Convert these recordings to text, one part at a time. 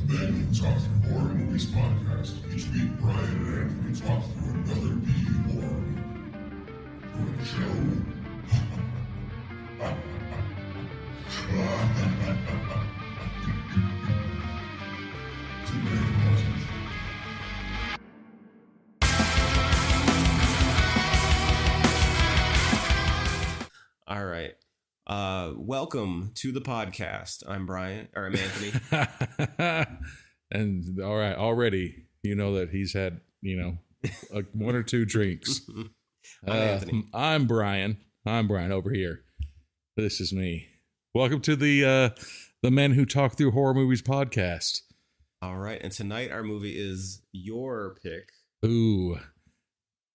Men Who Talk Through Horror Movies podcast. Each week, Brian and Anthony talk through another B horror movie. For the show. Today, All right. Welcome to the podcast. I'm Anthony. And all right, already you know that he's had, one or two drinks. I'm Anthony. I'm Brian. Over here. This is me. Welcome to the Men Who Talk Through Horror Movies podcast. All right, and tonight our movie is your pick. Ooh.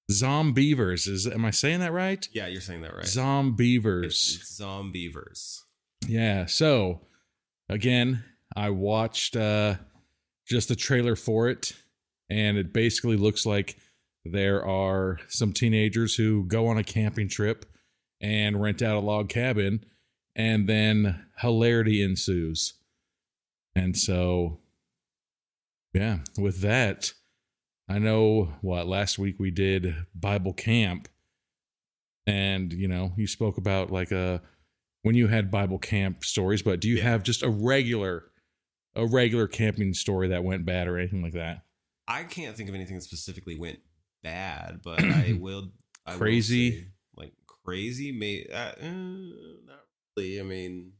Zombeavers. Am I saying that right? Yeah, you're saying that right. Zombeavers. It's Zombeavers. Yeah. So, again, I watched just the trailer for it, and it basically looks like there are some teenagers who go on a camping trip and rent out a log cabin, and then hilarity ensues. And so, yeah, with that, I know last week we did Bible camp, and you spoke about when you had Bible camp stories, but do you have just a regular camping story that went bad or anything like that? I can't think of anything that specifically went bad, but I will crazy, crazy, not really. I mean,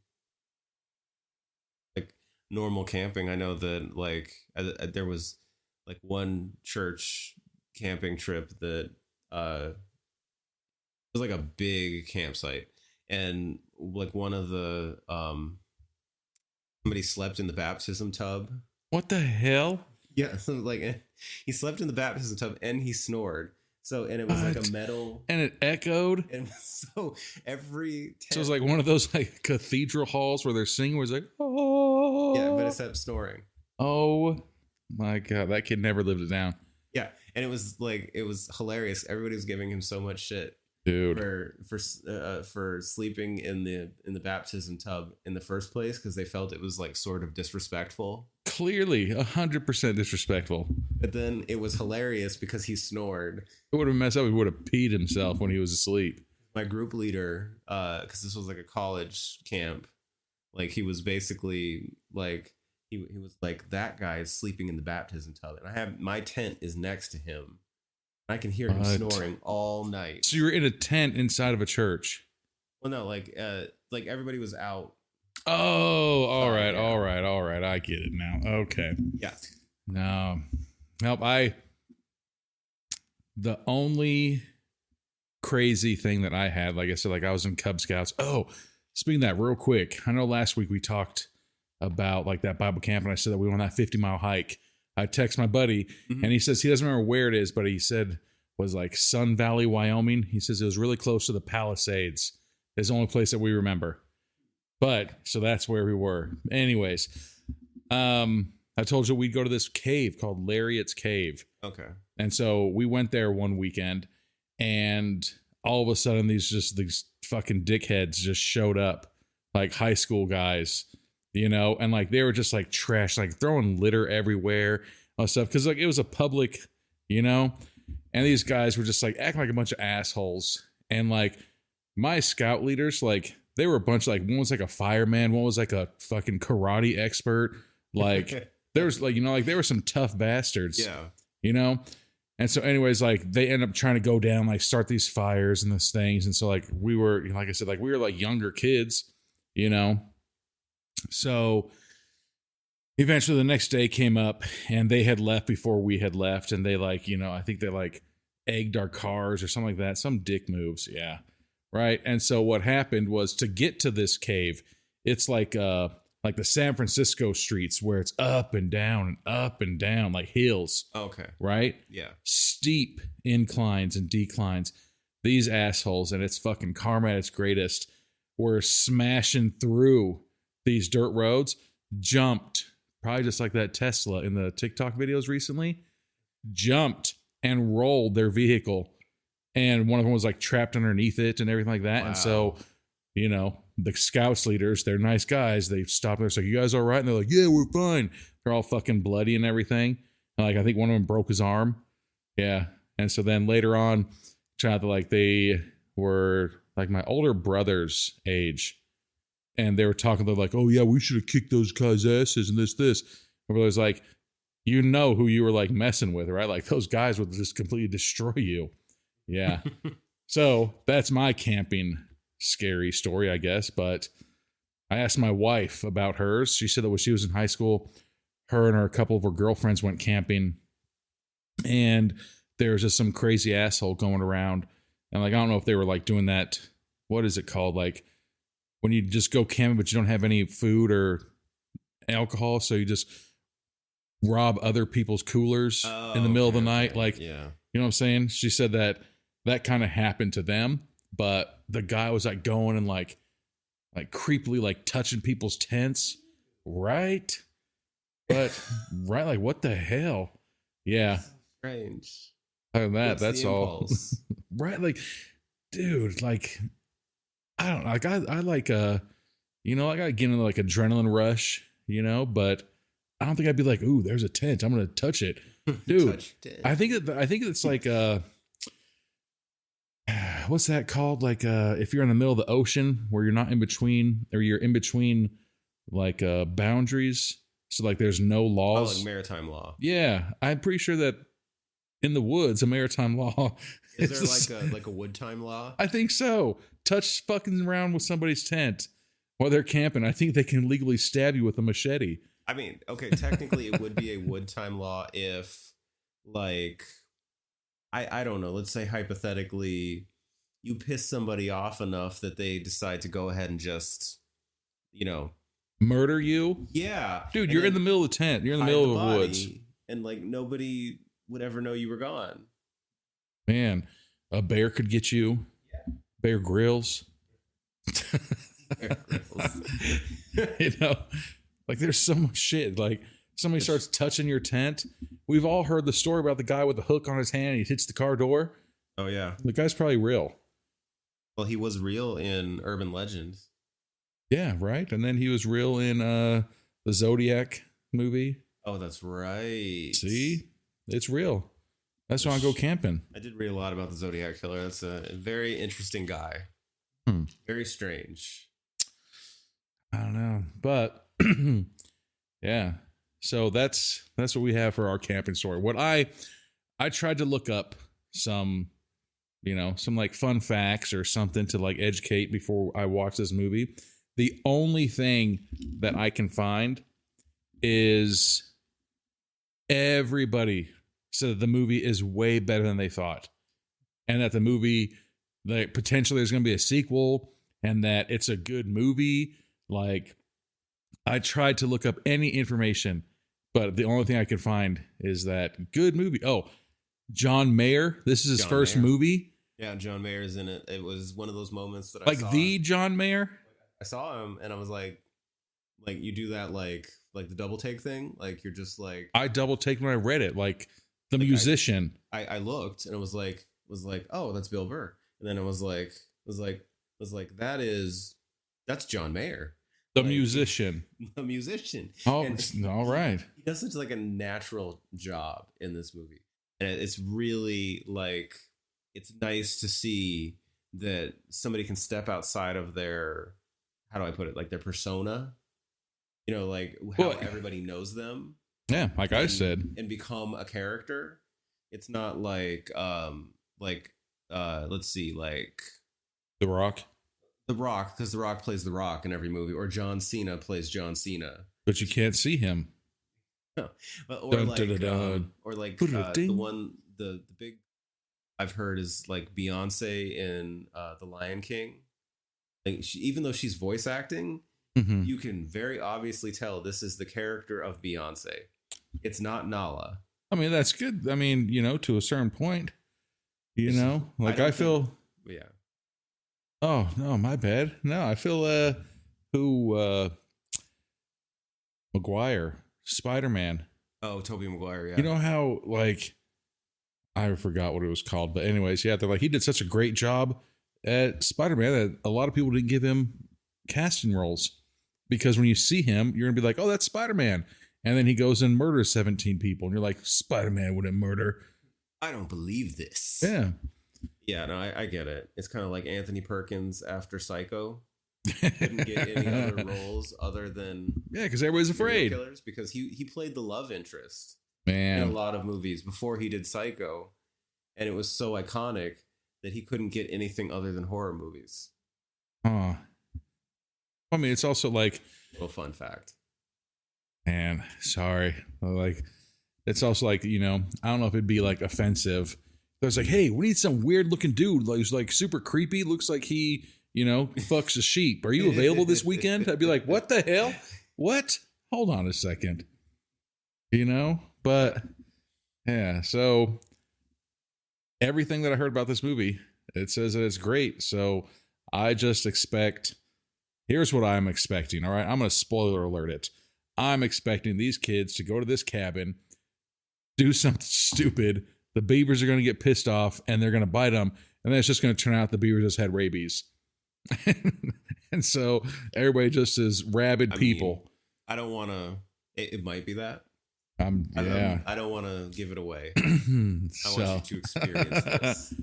like normal camping. I know that there was one church camping trip that it was a big campsite, and one of the somebody slept in the baptism tub. What the hell? Yeah, so he slept in the baptism tub and he snored. So, and it was like a metal, and it echoed. And so every so it was like one of those cathedral halls where they're singing was oh yeah, but it kept snoring. Oh my God, that kid never lived it down. Yeah, and it was hilarious. Everybody was giving him so much shit, dude, for sleeping in the baptism tub in the first place, because they felt it was sort of disrespectful. Clearly 100% disrespectful. But then it was hilarious because he snored. It would have messed up. He would have peed himself when he was asleep. My group leader, because this was a college camp, he was basically he was that guy is sleeping in the baptism tub, and my tent is next to him. I can hear him snoring all night. So you were in a tent inside of a church? Well, no, everybody was out. Oh, all right. I get it now. Okay. Yeah. No. Nope. The only crazy thing that I had, like I said, I was in Cub Scouts. Oh, speaking of that real quick, I know last week we talked about that Bible camp, and I said that we went on that 50-mile hike. I text my buddy, and he says he doesn't remember where it is, but he said was Sun Valley, Wyoming. He says it was really close to the Palisades. It's the only place that we remember. But so that's where we were. Anyways, I told you we'd go to this cave called Lariat's Cave. Okay. And so we went there one weekend, and all of a sudden these fucking dickheads just showed up, high school guys. And they were just trash, throwing litter everywhere, all stuff. Cause it was a public, and these guys were just acting like a bunch of assholes. And my scout leaders, they were a bunch one was a fireman, one was a fucking karate expert. There was there were some tough bastards. Yeah. And so anyways, they end up trying to go down, start these fires and these things. And so we were, like I said, we were younger kids, So eventually the next day came up, and they had left before we had left. And they I think they egged our cars or something like that. Some dick moves. Yeah. Right. And so what happened was, to get to this cave, it's like the San Francisco streets where it's up and down, hills. Okay. Right. Yeah. Steep inclines and declines. These assholes, and it's fucking karma at its greatest, were smashing through these dirt roads, jumped, probably just like that Tesla in the TikTok videos recently, jumped and rolled their vehicle. And one of them was trapped underneath it and everything like that. Wow. And so you know, the scouts leaders, they're nice guys. They stop there. It's like, you guys all right? And they're like, yeah, we're fine. They're all fucking bloody and everything. And like, I think one of them broke his arm. Yeah. And so then later on, child, like they were like my older brother's age. And they were talking, they're like, oh yeah, we should have kicked those guys' asses and this. My brother's like, you know who you were like messing with, right? Like those guys would just completely destroy you. Yeah. So that's my camping scary story, I guess. But I asked my wife about hers. She said that when she was in high school, her and a couple of her girlfriends went camping, and there was just some crazy asshole going around. And like, I don't know if they were like doing that. What is it called? Like when you just go camping, but you don't have any food or alcohol. So you just rob other people's coolers in the middle of the night. Like, yeah. You know what I'm saying? She said that kind of happened to them, but the guy was like going and like creepily like touching people's tents. Right. But right. Like what the hell? Yeah. Strange. Other than that, What's that's the all. impulse? Right. Like, dude, like, I don't know. Like I like, you know, I got to get into like adrenaline rush, you know, but I don't think I'd be like, ooh, there's a tent, I'm going to touch it. Dude, I think it's like, what's that called? Like, if you're in the middle of the ocean where you're not in between, or you're in between like, boundaries. So like there's no laws. Oh, like maritime law. Yeah. I'm pretty sure that in the woods, a maritime law. Is there like a wood time law? I think so. Touch fucking around with somebody's tent while they're camping. I think they can legally stab you with a machete. I mean, okay, technically it would be a wood time law if, like, I don't know, let's say hypothetically you piss somebody off enough that they decide to go ahead and just, you know, murder you. Yeah. Dude, you're in the middle of the tent. You're in the middle of the woods. And like nobody would ever know you were gone. Man, a bear could get you. Yeah. Bear Grylls. Bear Grylls. You know, like there's so much shit. Like somebody starts touching your tent. We've all heard the story about the guy with the hook on his hand and he hits the car door. Oh yeah. The guy's probably real. Well, he was real in Urban Legends. Yeah, right. And then he was real in the Zodiac movie. Oh, that's right. See? It's real. That's why I go camping. I did read a lot about the Zodiac Killer. That's a very interesting guy. Very strange. I don't know. But yeah. So that's what we have for our camping story. What I tried to look up some, you know, some like fun facts or something to like educate before I watch this movie. The only thing that I can find is everybody said that the movie is way better than they thought. And that the movie, like potentially there's going to be a sequel and that it's a good movie. Like I tried to look up any information, but the only thing I could find is that good movie. Oh, John Mayer. This is his first movie. Yeah, John Mayer's in it. It was one of those moments that I saw. Like the John Mayer? I saw him and I was like you do that like the double take thing. Like you're just like I double take when I read it. Like the musician. I looked and it was like, oh, that's Bill Burr. And then it was like that's John Mayer. The musician. The musician. Oh, all right. He does such like a natural job in this movie. And it's really like, it's nice to see that somebody can step outside of their, how do I put it? Like their persona, you know, like how everybody knows them. Yeah. Like I said. And become a character. It's not like, let's see, like The Rock. The Rock, because The Rock plays The Rock in every movie, or John Cena plays John Cena. But you can't see him. No. Or like the big I've heard is like Beyonce in The Lion King. Like even though she's voice acting, you can very obviously tell this is the character of Beyonce. It's not Nala. I mean, that's good. I mean, you know, to a certain point, you know, like I feel. Yeah. Oh no, my bad. No, I feel Maguire, Spider-Man. Oh, Tobey Maguire, yeah. You know how like I forgot what it was called, but anyways, yeah, they're like he did such a great job at Spider-Man that a lot of people didn't give him casting roles because when you see him, you're gonna be like, "Oh, that's Spider-Man," and then he goes and murders 17 people, and you're like, "Spider-Man wouldn't murder." I don't believe this. Yeah, Yeah, no, I get it. It's kind of like Anthony Perkins after Psycho. Couldn't get any other roles other than yeah, because everybody's serial afraid. killers because he played the love interest in a Man, lot of movies before he did Psycho, and it was so iconic that he couldn't get anything other than horror movies. huh? I mean, it's also like, Little fun fact. man, sorry, like, it's also like, you know, I don't know if it'd be like offensive. It's like, hey, we need some weird looking dude who's like super creepy, looks like he, you know, fucks a sheep. Are you available this weekend? I'd be like, what the hell? What? Hold on a second. You know, but yeah, so everything that I heard about this movie, it says that it's great. So I just expect, here's what I'm expecting. All right. I'm going to spoiler alert it. I'm expecting these kids to go to this cabin, do something stupid. The beavers are going to get pissed off and they're going to bite them. And then it's just going to turn out the beavers just had rabies. And so everybody just is rabid people. I don't want to. It might be that. Yeah. I don't want to give it away. I want you to experience this.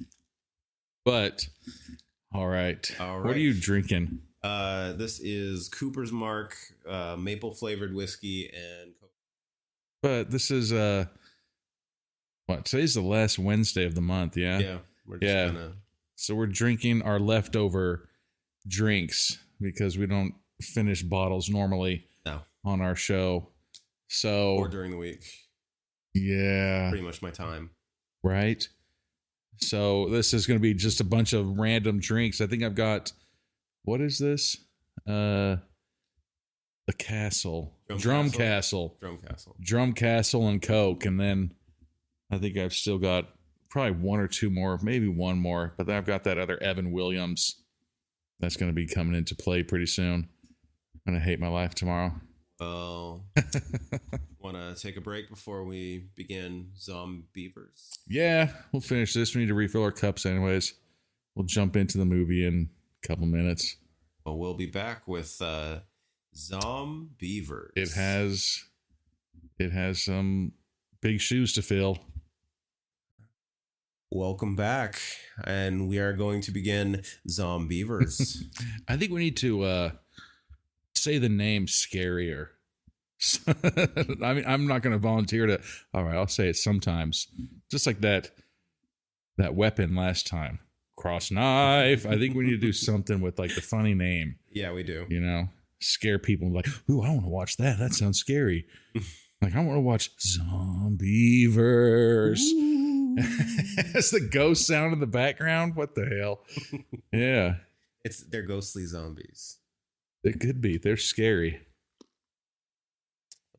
But all right. What are you drinking? This is Cooper's Mark, maple flavored whiskey and Coke. But this is what, today's the last Wednesday of the month, yeah? Yeah. We're just gonna... So we're drinking our leftover drinks because we don't finish bottles normally on our show. So or during the week. Yeah. Pretty much my time. Right. So this is going to be just a bunch of random drinks. I think I've got, what is this? The Castle. Drum Castle and Coke. And then I think I've still got probably one or two more, maybe one more. But then I've got that other Evan Williams that's going to be coming into play pretty soon. I'm going to hate my life tomorrow. Oh. Want to take a break before we begin Zombeavers? Yeah, we'll finish this. We need to refill our cups anyways. We'll jump into the movie in a couple minutes. Well, we'll be back with Zombeavers. It has some big shoes to fill. Welcome back, and we are going to begin Zombeavers. I think we need to say the name scarier. I mean, I'm not going to volunteer to. All right, I'll say it sometimes, just like that weapon last time, cross knife. I think we need to do something with like the funny name. Yeah, we do. You know, scare people like, ooh, I want to watch that. That sounds scary. Like, I want to watch Zombeavers. That's the ghost sound in the background. What the hell? Yeah, they're ghostly zombies. It could be. They're scary.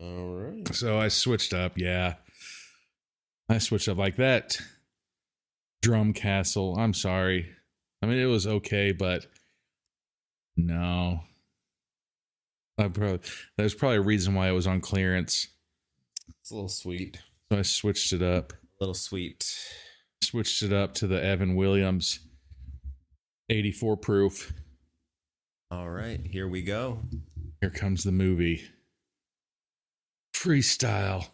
All right. So I switched up. Yeah. I switched up like that. Drum Castle. I'm sorry. I mean, it was okay, but no. There's probably a reason why it was on clearance. It's a little sweet. So I switched it up. A little sweet. Switched it up to the Evan Williams 84 proof. All right, here we go. Here comes the movie. Freestyle.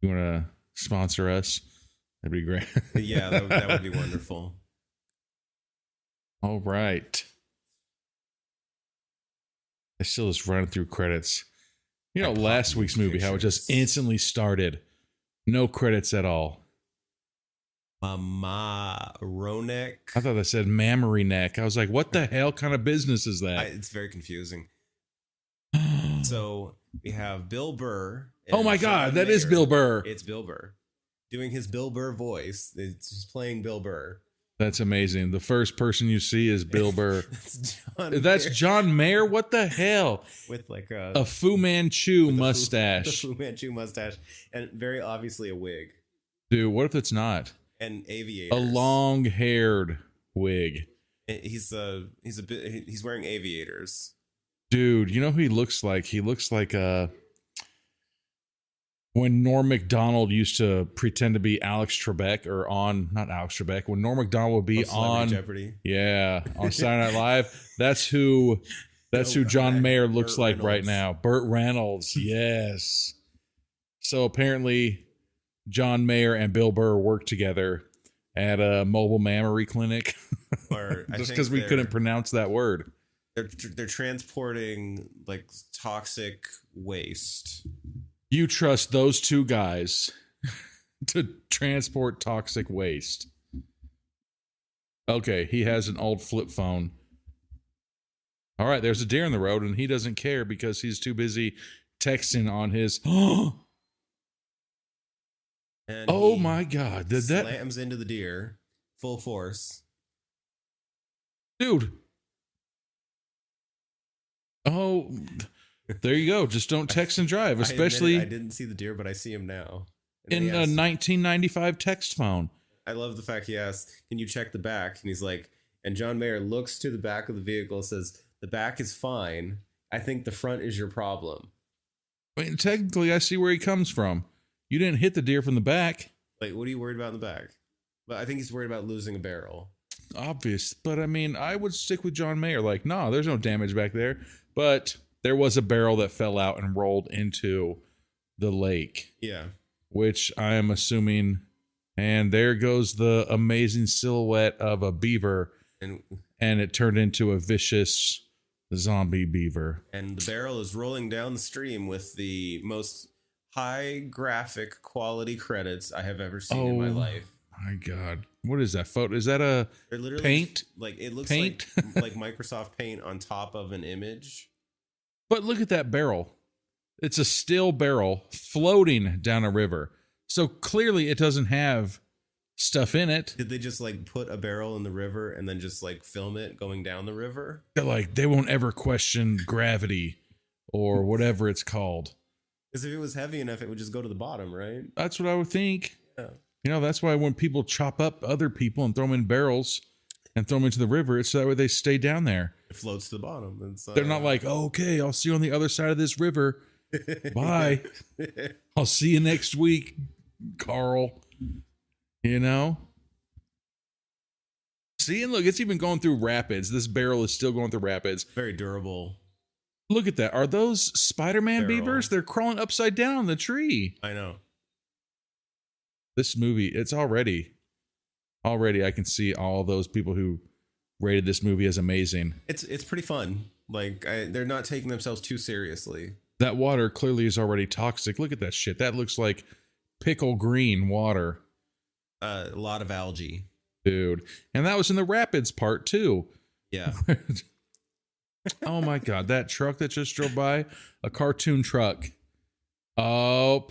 You want to sponsor us? That'd be great. Yeah, that would be wonderful. All right. I still just running through credits. You know, last week's movie, how it just instantly started. No credits at all. Ronek. I thought that said mammary neck. I was like, what the hell kind of business is that? It's very confusing. So we have Bill Burr. Oh my God, that is Bill Burr. It's Bill Burr doing his Bill Burr voice. It's just playing Bill Burr. That's amazing. The first person you see is Bill Burr. That's John Mayer. What the hell? With like a Fu Manchu mustache. The Fu Manchu mustache, and very obviously a wig. Dude, what if it's not? And aviators. A long-haired wig. He's wearing aviators. Dude, you know who he looks like? He looks like one when Norm Macdonald used to pretend to be Alex Trebek or on, not Alex Trebek, when Norm Macdonald would be on Jeopardy. Yeah, on Saturday Night Live. That's who John Mayer looks Burt like Reynolds. right now. Burt Reynolds, yes. So apparently John Mayer and Bill Burr worked together at a mobile mammary clinic. Or Just because we couldn't pronounce that word. They're transporting like toxic waste. You trust those two guys to transport toxic waste. Okay, he has an old flip phone. All right, there's a deer in the road, and he doesn't care because he's too busy texting on his. And Oh he my God! Did that, slams into the deer full force. dude? Oh, there you go. Just don't text and drive, especially I didn't see the deer, but I see him now. And in he a asks- 1995 text phone. I love the fact he asks, "Can you check the back?" And he's like, and John Mayer looks to the back of the vehicle, says, "The back is fine. I think the front is your problem." I mean, technically, I see where he comes from. You didn't hit the deer from the back. Like, what are you worried about in the back? But I think he's worried about losing a barrel. Obvious, but I mean, I would stick with John Mayer. Like, no, there's no damage back there. But there was a barrel that fell out and rolled into the lake, Yeah. which I am assuming. And there goes the amazing silhouette of a beaver, And and it turned into a vicious zombie beaver. the barrel is rolling down the stream with the most high graphic quality credits I have ever seen in my life. My God, what is that photo? Is that a They're literally paint? like it looks Paint? like Microsoft Paint on top of an image. But look at that barrel. It's a still barrel floating down a river. So clearly it doesn't have stuff in it. Did they just like put a barrel in the river and then just like film it going down the river? They're like, they won't ever question gravity or whatever it's called. Because if it was heavy enough, it would just go to the bottom, right? That's what I would think. Yeah. You know, that's why when people chop up other people and throw them in barrels and throw them into the river, it's so that way they stay down there. It floats to the bottom. It's, They're not like, oh, okay, I'll see you on the other side of this river. Bye. I'll see you next week, Carl. You know? See, and look, it's even going through rapids. This barrel is still going through rapids. Very durable. Look at that. Are those Spider-Man Barrel. beavers? They're crawling upside down on the tree. I know. This movie, it's already I can see all those people who rated this movie as amazing. It's pretty fun. Like they're not taking themselves too seriously. That water clearly is already toxic. Look at that shit. That looks like pickle green water. A lot of algae. Dude. And that was in the rapids part too. Yeah. Oh my God. That truck that just drove by, a cartoon truck. Oh.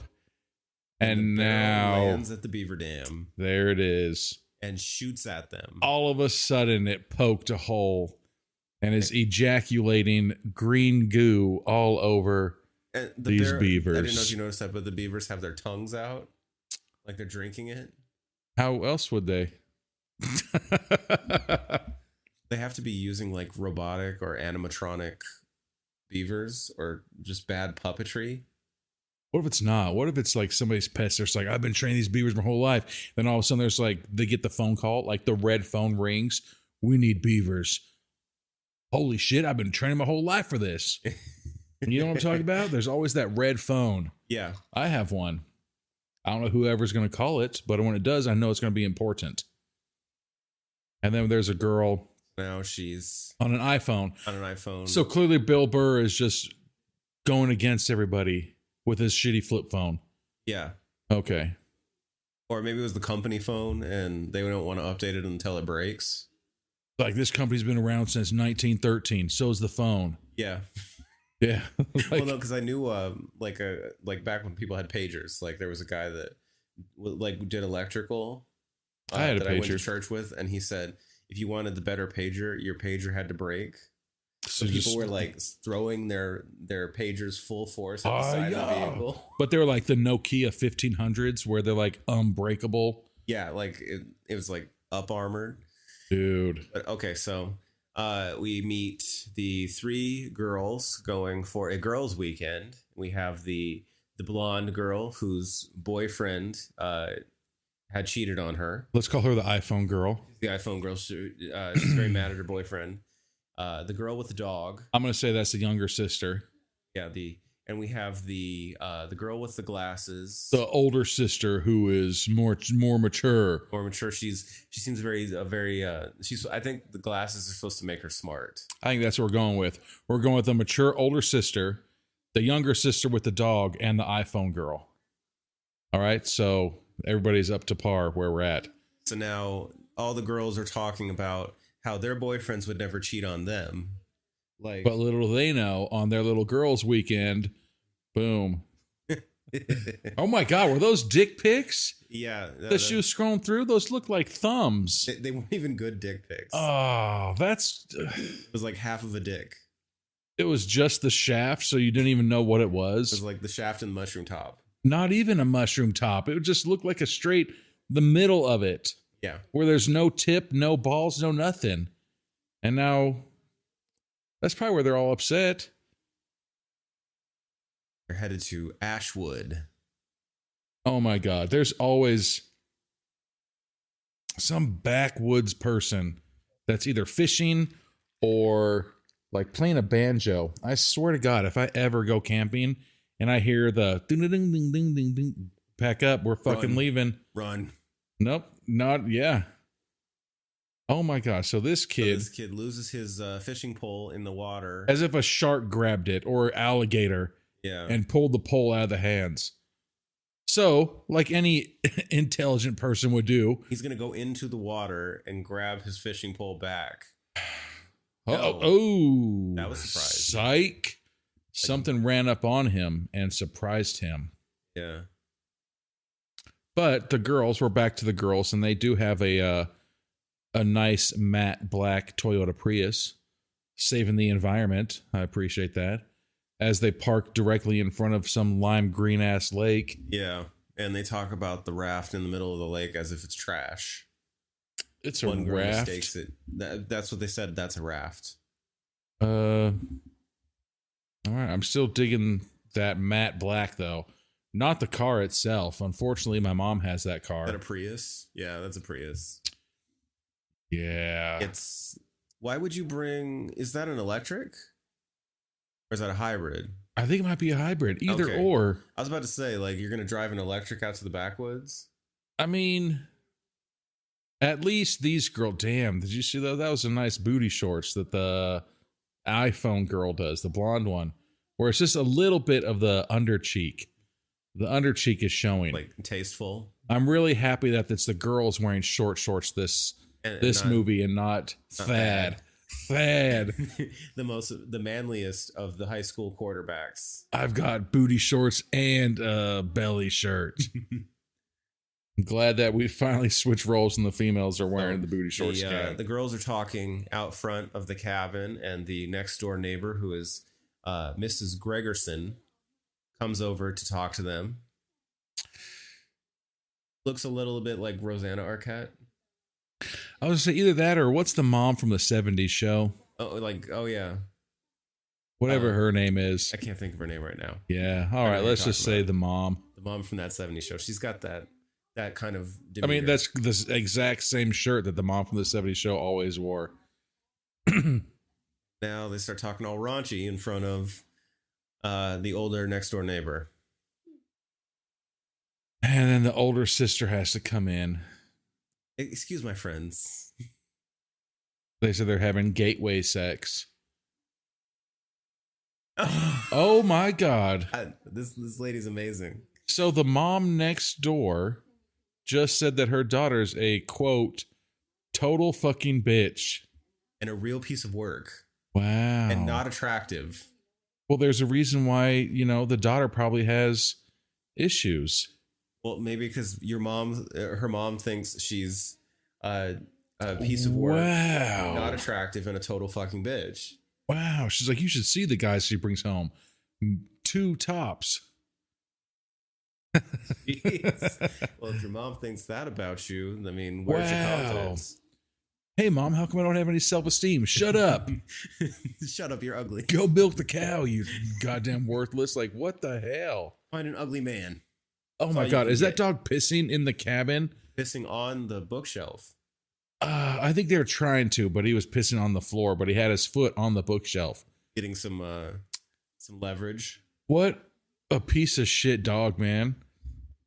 And the barrel now lands at the beaver dam there it is. and shoots at them. All of a sudden it poked a hole and is ejaculating green goo all over And these beavers. I didn't know if you noticed that, but the beavers have their tongues out, like they're drinking it. How else would they? They have to be using like robotic or animatronic beavers or just bad puppetry. What if it's not? What if it's like somebody's pets? There's like, I've been training these beavers my whole life. Then all of a sudden there's like, they get the phone call, like the red phone rings. We need beavers. Holy shit, I've been training my whole life for this. You know what I'm talking about? There's always that red phone. Yeah. I have one. I don't know whoever's going to call it, but when it does, I know it's going to be important. And then there's a girl Now she's on an iPhone. on an iPhone. So clearly Bill Burr is just going against everybody with his shitty flip phone. yeah. Okay. Or maybe it was the company phone and they don't want to update it until it breaks. Like, this company's been around since 1913. So is the phone. Yeah. Yeah. Well, no, because I knew like back when people had pagers, like there was a guy that like did electrical I had a that I went to pager. church with, and he said if you wanted the better pager, your pager had to break. So People just- were like throwing their pagers full force at the side of the vehicle. But they're like the Nokia 1500s where they're like unbreakable. Yeah, like it was like up armored. Dude. But okay, so we meet the three girls going for a girls' weekend. We have the the blonde girl whose boyfriend had cheated on her. Let's call her the iPhone girl. The iPhone girl. She's very mad at her boyfriend. The girl with the dog. I'm going to say that's the younger sister. Yeah, and we have the girl with the glasses. The older sister who is more mature. More mature. She seems she's. I think the glasses are supposed to make her smart. I think that's what we're going with. We're going with the mature older sister, the younger sister with the dog, and the iPhone girl. All right, so everybody's up to par where we're at. So now all the girls are talking about how their boyfriends would never cheat on them. Like, but little do they know, on their little girls' weekend, boom. Oh my God, were those dick pics? Yeah. That she was scrolling through? Those look like thumbs. They weren't even good dick pics. Oh, It was like half of a dick. It was just the shaft, so you didn't even know what it was. It was like the shaft and the mushroom top. Not even a mushroom top. It would just look like the middle of it. Yeah. Where there's no tip, no balls, no nothing. And now that's probably where they're all upset. They're headed to Ashwood. Oh my God. There's always some backwoods person that's either fishing or like playing a banjo. I swear to God, if I ever go camping and I hear the ding ding ding ding ding ding ding, pack up, we're fucking leaving. Run. Nope, not yeah. Oh my gosh! So this kid loses his fishing pole in the water, as if a shark grabbed it or alligator, and pulled the pole out of the hands. So, like any intelligent person would do, he's gonna go into the water and grab his fishing pole back. Oh, that was surprising. Psych! Something ran up on him and surprised him. Yeah. But the girls, we're back to the girls, and they do have a nice matte black Toyota Prius, saving the environment. I appreciate that. As they park directly in front of some lime green ass lake. Yeah, and they talk about the raft in the middle of the lake as if it's trash. It's a raft. Mistakes it. That's what they said. That's a raft. All right. I'm still digging that matte black though. Not the car itself. Unfortunately, my mom has that car. Is that a Prius? Yeah, that's a Prius. Yeah. Why would you bring, is that an electric? Or is that a hybrid? I think it might be a hybrid. Either or. I was about to say, like, you're going to drive an electric out to the backwoods? I mean, at least these girls, damn, did you see that? That was a nice booty shorts that the iPhone girl does, the blonde one, where it's just a little bit of the under cheek. The under cheek is showing. Like, tasteful. I'm really happy that it's the girls wearing short shorts this movie and not Thad. Thad. the manliest of the high school quarterbacks. I've got booty shorts and a belly shirt. I'm glad that we finally switched roles and the females are wearing the booty shorts. The girls are talking out front of the cabin, and the next door neighbor, who is Mrs. Gregerson, comes over to talk to them. Looks a little bit like Rosanna Arquette. I was gonna say either that or what's the mom from the 70s show? Oh yeah. Whatever her name is. I can't think of her name right now. Yeah. All right. Let's just say the mom. The mom from that 70s show. She's got that kind of demeanor. I mean, that's the exact same shirt that the mom from the 70s show always wore. Now they start talking all raunchy in front of the older next door neighbor. And then the older sister has to come in. Excuse my friends. They said they're having gateway sex. Oh my God. This lady's amazing. So the mom next door just said that her daughter's a, quote, total fucking bitch. And a real piece of work. Wow. And not attractive. Well, there's a reason why, the daughter probably has issues. Well, maybe because her mom thinks she's a piece of work, not attractive, and a total fucking bitch. Wow. She's like, you should see the guys she brings home. 2 tops. Well, if your mom thinks that about you, I mean, where's your confidence? Hey, Mom, how come I don't have any self-esteem? Shut up. Shut up, you're ugly. Go milk the cow, you goddamn worthless. Like, what the hell? Find an ugly man. Oh That's my all you God. can Is that get. dog pissing in the cabin? Pissing on the bookshelf. I think they were trying to, but he was pissing on the floor, but he had his foot on the bookshelf. Getting some leverage. What a piece of shit dog, man.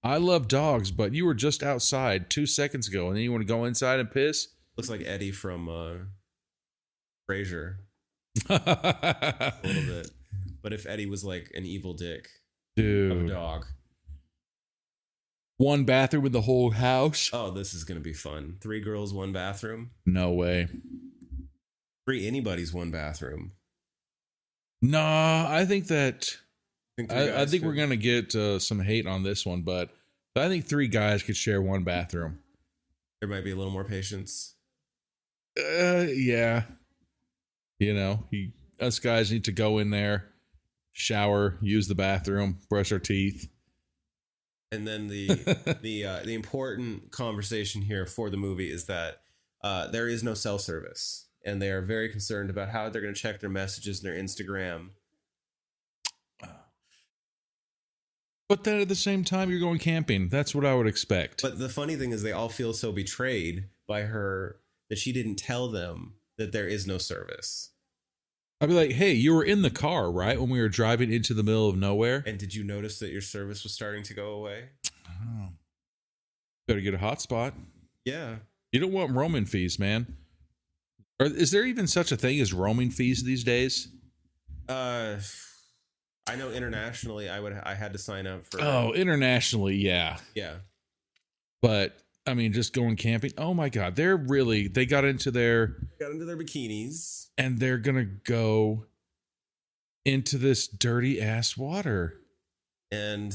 I love dogs, but you were just outside 2 seconds ago, and then you want to go inside and piss? Looks like Eddie from Frasier. A little bit. But if Eddie was like an evil dick of a Dude. dog. One bathroom in the whole house? Oh, this is going to be fun. 3 girls, 1 bathroom. No way. 3 anybody's, 1 bathroom. Nah, I think that... I think we're going going to get some hate on this one, but I think 3 guys could share 1 bathroom. There might be a little more patience. Yeah. You know, us guys need to go in there, shower, use the bathroom, brush our teeth. And then the the important conversation here for the movie is that there is no cell service, and they are very concerned about how they're going to check their messages and their Instagram. But then at the same time, you're going camping. That's what I would expect. But the funny thing is, they all feel so betrayed by her that she didn't tell them that there is no service. I'd be like, hey, you were in the car, right? When we were driving into the middle of nowhere? And did you notice that your service was starting to go away? Oh. Better get a hotspot. Yeah. You don't want roaming fees, man. Or is there even such a thing as roaming fees these days? I know internationally, I had to sign up for. Oh, internationally, yeah. Yeah. But I mean, just going camping. Oh my God, they got into their bikinis, and they're gonna go into this dirty ass water. And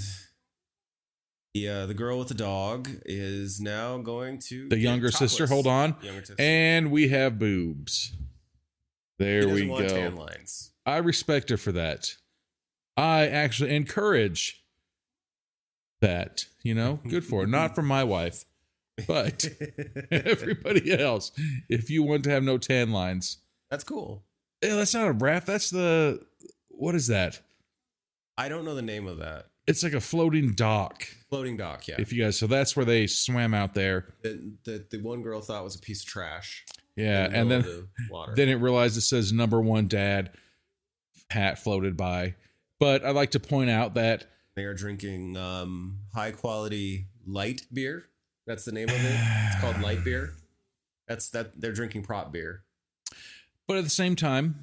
the girl with the dog is now going to The younger sister. Hold on, Younger sister. and we have boobs. There She we doesn't want go. tan lines. I respect her for that. I actually encourage that. You know, good for her. Not from my wife, but everybody else. If you want to have no tan lines, That's cool. yeah, that's not a raft. That's what is that? I don't know the name of that. It's like a floating dock. Floating dock, yeah. If you guys, so that's where they swam out there. The one girl thought was a piece of trash. Yeah, in the and middle then of the water. then it realized it says #1 dad. Hat floated by. But I'd like to point out that They are drinking high quality light beer. That's the name of it. It's called light beer. They're drinking prop beer. but at the same time,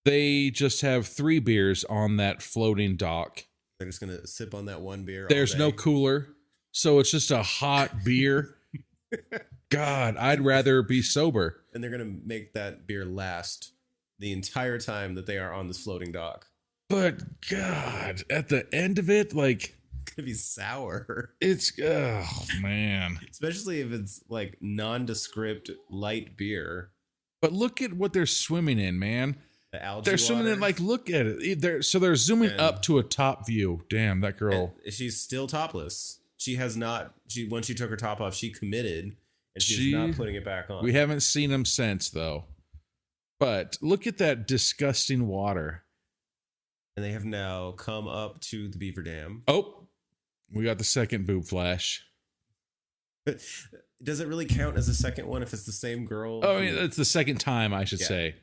they just have 3 beers on that floating dock. They're just gonna sip on that one beer. There's all no day. cooler, so it's just a hot beer. God, I'd rather be sober. And they're gonna make that beer last the entire time that they are on this floating dock. But God, at the end of it, like It's gonna be sour. it's oh man. Especially if it's like nondescript light beer. But look at what they're swimming in, man. The algae They're swimming in, water. like, look at it. They're zooming And- up to a top view. Damn, that girl. And she's still topless. She has not. When she took her top off, she committed, and she's She- not putting it back on. We haven't seen them since, though. But look at that disgusting water. And they have now come up to the beaver dam. Oh, we got the second boob flash. Does it really count as a second one if it's the same girl? Oh, I mean, it's the second time, I should Yeah. say.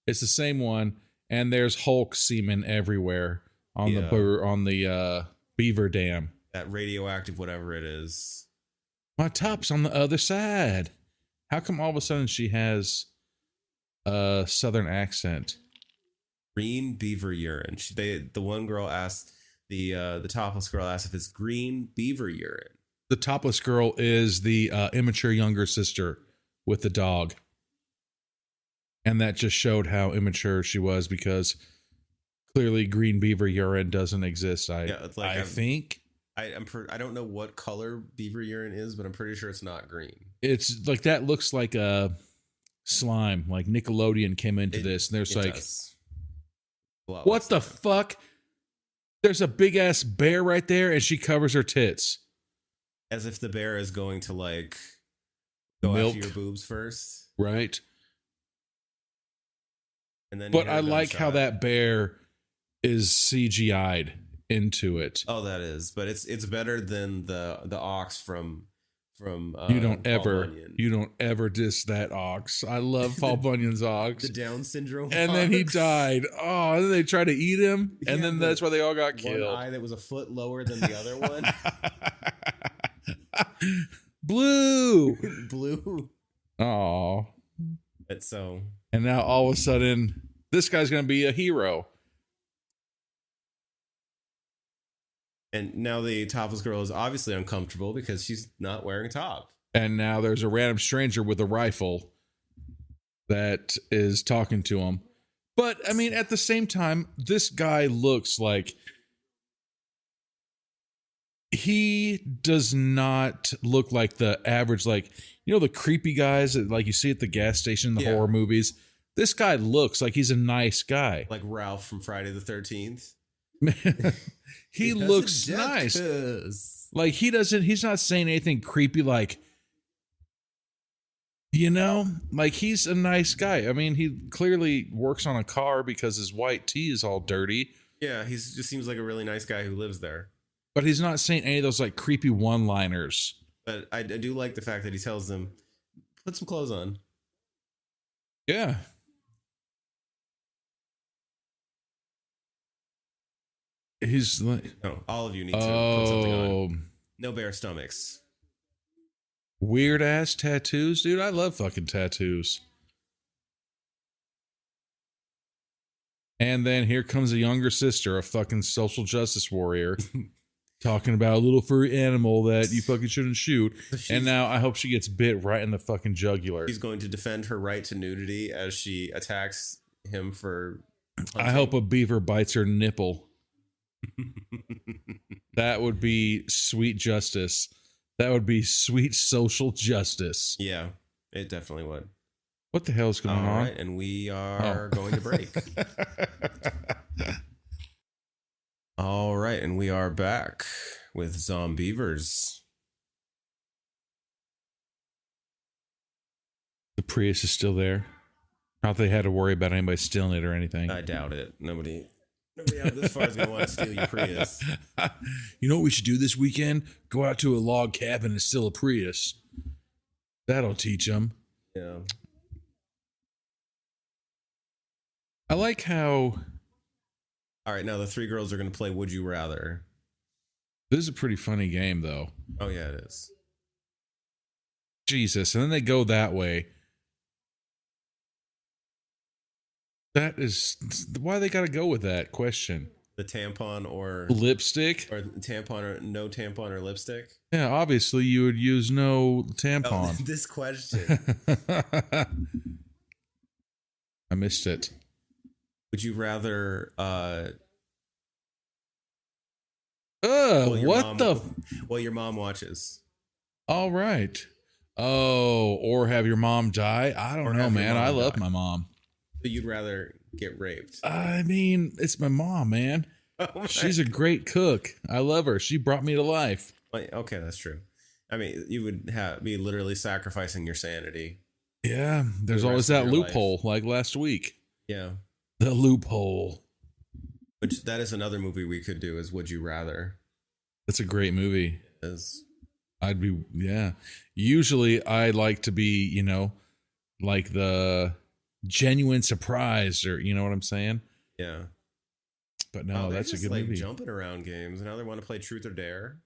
It's the same one, and there's Hulk semen everywhere on Yeah. the beaver dam. That radioactive, whatever it is. My top's on the other side. How come all of a sudden she has a southern accent? Green beaver urine. The one girl asked, the topless girl asked if it's green beaver urine. The topless girl is the immature younger sister with the dog. And that just showed how immature she was, because clearly green beaver urine doesn't exist. It's like I think I don't know what color beaver urine is, but I'm pretty sure it's not green. it's like, that looks like a slime. Like Nickelodeon came into this, and there's It like, does. A lot what less the than that. fuck? There's a big ass bear right there, and she covers her tits. As if the bear is going to like go Milk. after your boobs first. Right. And then, But I like how that bear is CGI'd into it. Oh, that is, but it's better than the ox from You don't Paul ever Bunyan. diss that ox. I love Paul Bunyan's ox. The Down syndrome, And then he ox. died. Oh, and then they tried to eat him, and Yeah, then that's why they all got One killed. eye that was a foot lower than the other one. Blue. Blue. Oh. But so. And now all of a sudden, this guy's going to be a hero. And now the topless girl is obviously uncomfortable because she's not wearing a top. And now there's a random stranger with a rifle that is talking to him. But, I mean, at the same time, this guy looks like he does not look like the average, like, you know, the creepy guys that, like, you see at the gas station in the horror movies. This guy looks like he's a nice guy. Like Ralph from Friday the 13th. He looks nice. Like, he's not saying anything creepy, like, you know, like, he's a nice guy. I mean, he clearly works on a car because his white tee is all dirty. Yeah, he just seems like a really nice guy who lives there. But he's not saying any of those, like, creepy one-liners. But I do like the fact that he tells them, put some clothes on. Yeah. He's like, no, all of you need to put something on. No bare stomachs. Weird ass tattoos, dude. I love fucking tattoos. And then here comes a younger sister, a fucking social justice warrior, talking about a little furry animal that you fucking shouldn't shoot. And now I hope she gets bit right in the fucking jugular. She's going to defend her right to nudity as she attacks him for hunting. I hope a beaver bites her nipple. That would be sweet justice. That would be sweet social justice. Yeah, it definitely would. What the hell is going on? All right, and we are going to break. All right, and we are back with Zombeavers. The Prius is still there. Not that they had to worry about anybody stealing it or anything. I doubt it. Nobody out this far is going to want to steal your Prius. You know what we should do this weekend? Go out to a log cabin and steal a Prius. That'll teach them. Yeah. I like how... All right, now the three girls are going to play Would You Rather. This is a pretty funny game, though. Oh, yeah, it is. Jesus, and then they go that way. That is... Why they got to go with that question? The tampon or... Lipstick? Or tampon or no tampon or lipstick? Yeah, obviously you would use no tampon. Oh, this question. I missed it. Would you rather... what the... Well, your mom watches. All right. Oh, or have your mom die? I don't know, man. I love my mom. So you'd rather get raped? I mean, it's my mom, man. Oh, she's a great cook. I love her. She brought me to life. Okay, that's true. I mean, you would be literally sacrificing your sanity. Yeah, there's always that loophole, like last week. Yeah. The loophole. Which, that is another movie we could do, is Would You Rather. That's a great movie. It is. Yeah. Usually I like to be, you know, like the genuine surprise, or you know what I'm saying? Yeah. But no, that's a good movie. Jumping around games, and now they want to play Truth or Dare.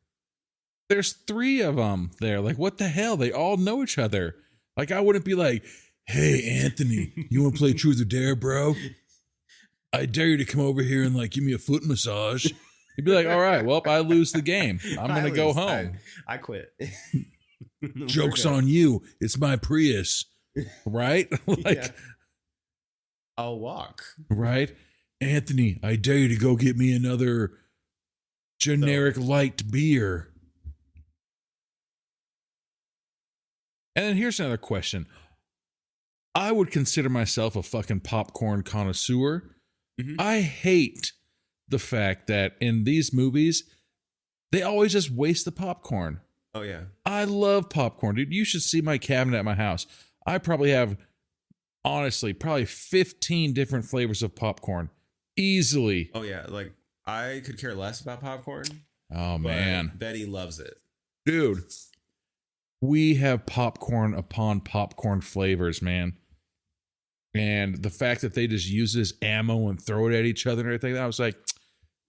There's 3 of them there. Like, what the hell? They all know each other. Like, I wouldn't be like, hey, Anthony, you want to play Truth or Dare, bro? I dare you to come over here and, like, give me a foot massage. You'd be like, all right, well, I lose the game. I'm going to go home. I quit. Joke's on you. It's my Prius. Right? Like, yeah. I'll walk. Right? Anthony, I dare you to go get me another generic light beer. And then here's another question. I would consider myself a fucking popcorn connoisseur. Mm-hmm. I hate the fact that in these movies, they always just waste the popcorn. Oh, yeah. I love popcorn, dude. You should see my cabinet at my house. I probably have, honestly, probably 15 different flavors of popcorn. Easily. Oh yeah, like I could care less about popcorn. Oh, But man. Betty loves it. Dude, we have popcorn upon popcorn flavors, man. And the fact that they just use this ammo and throw it at each other and everything, I was like,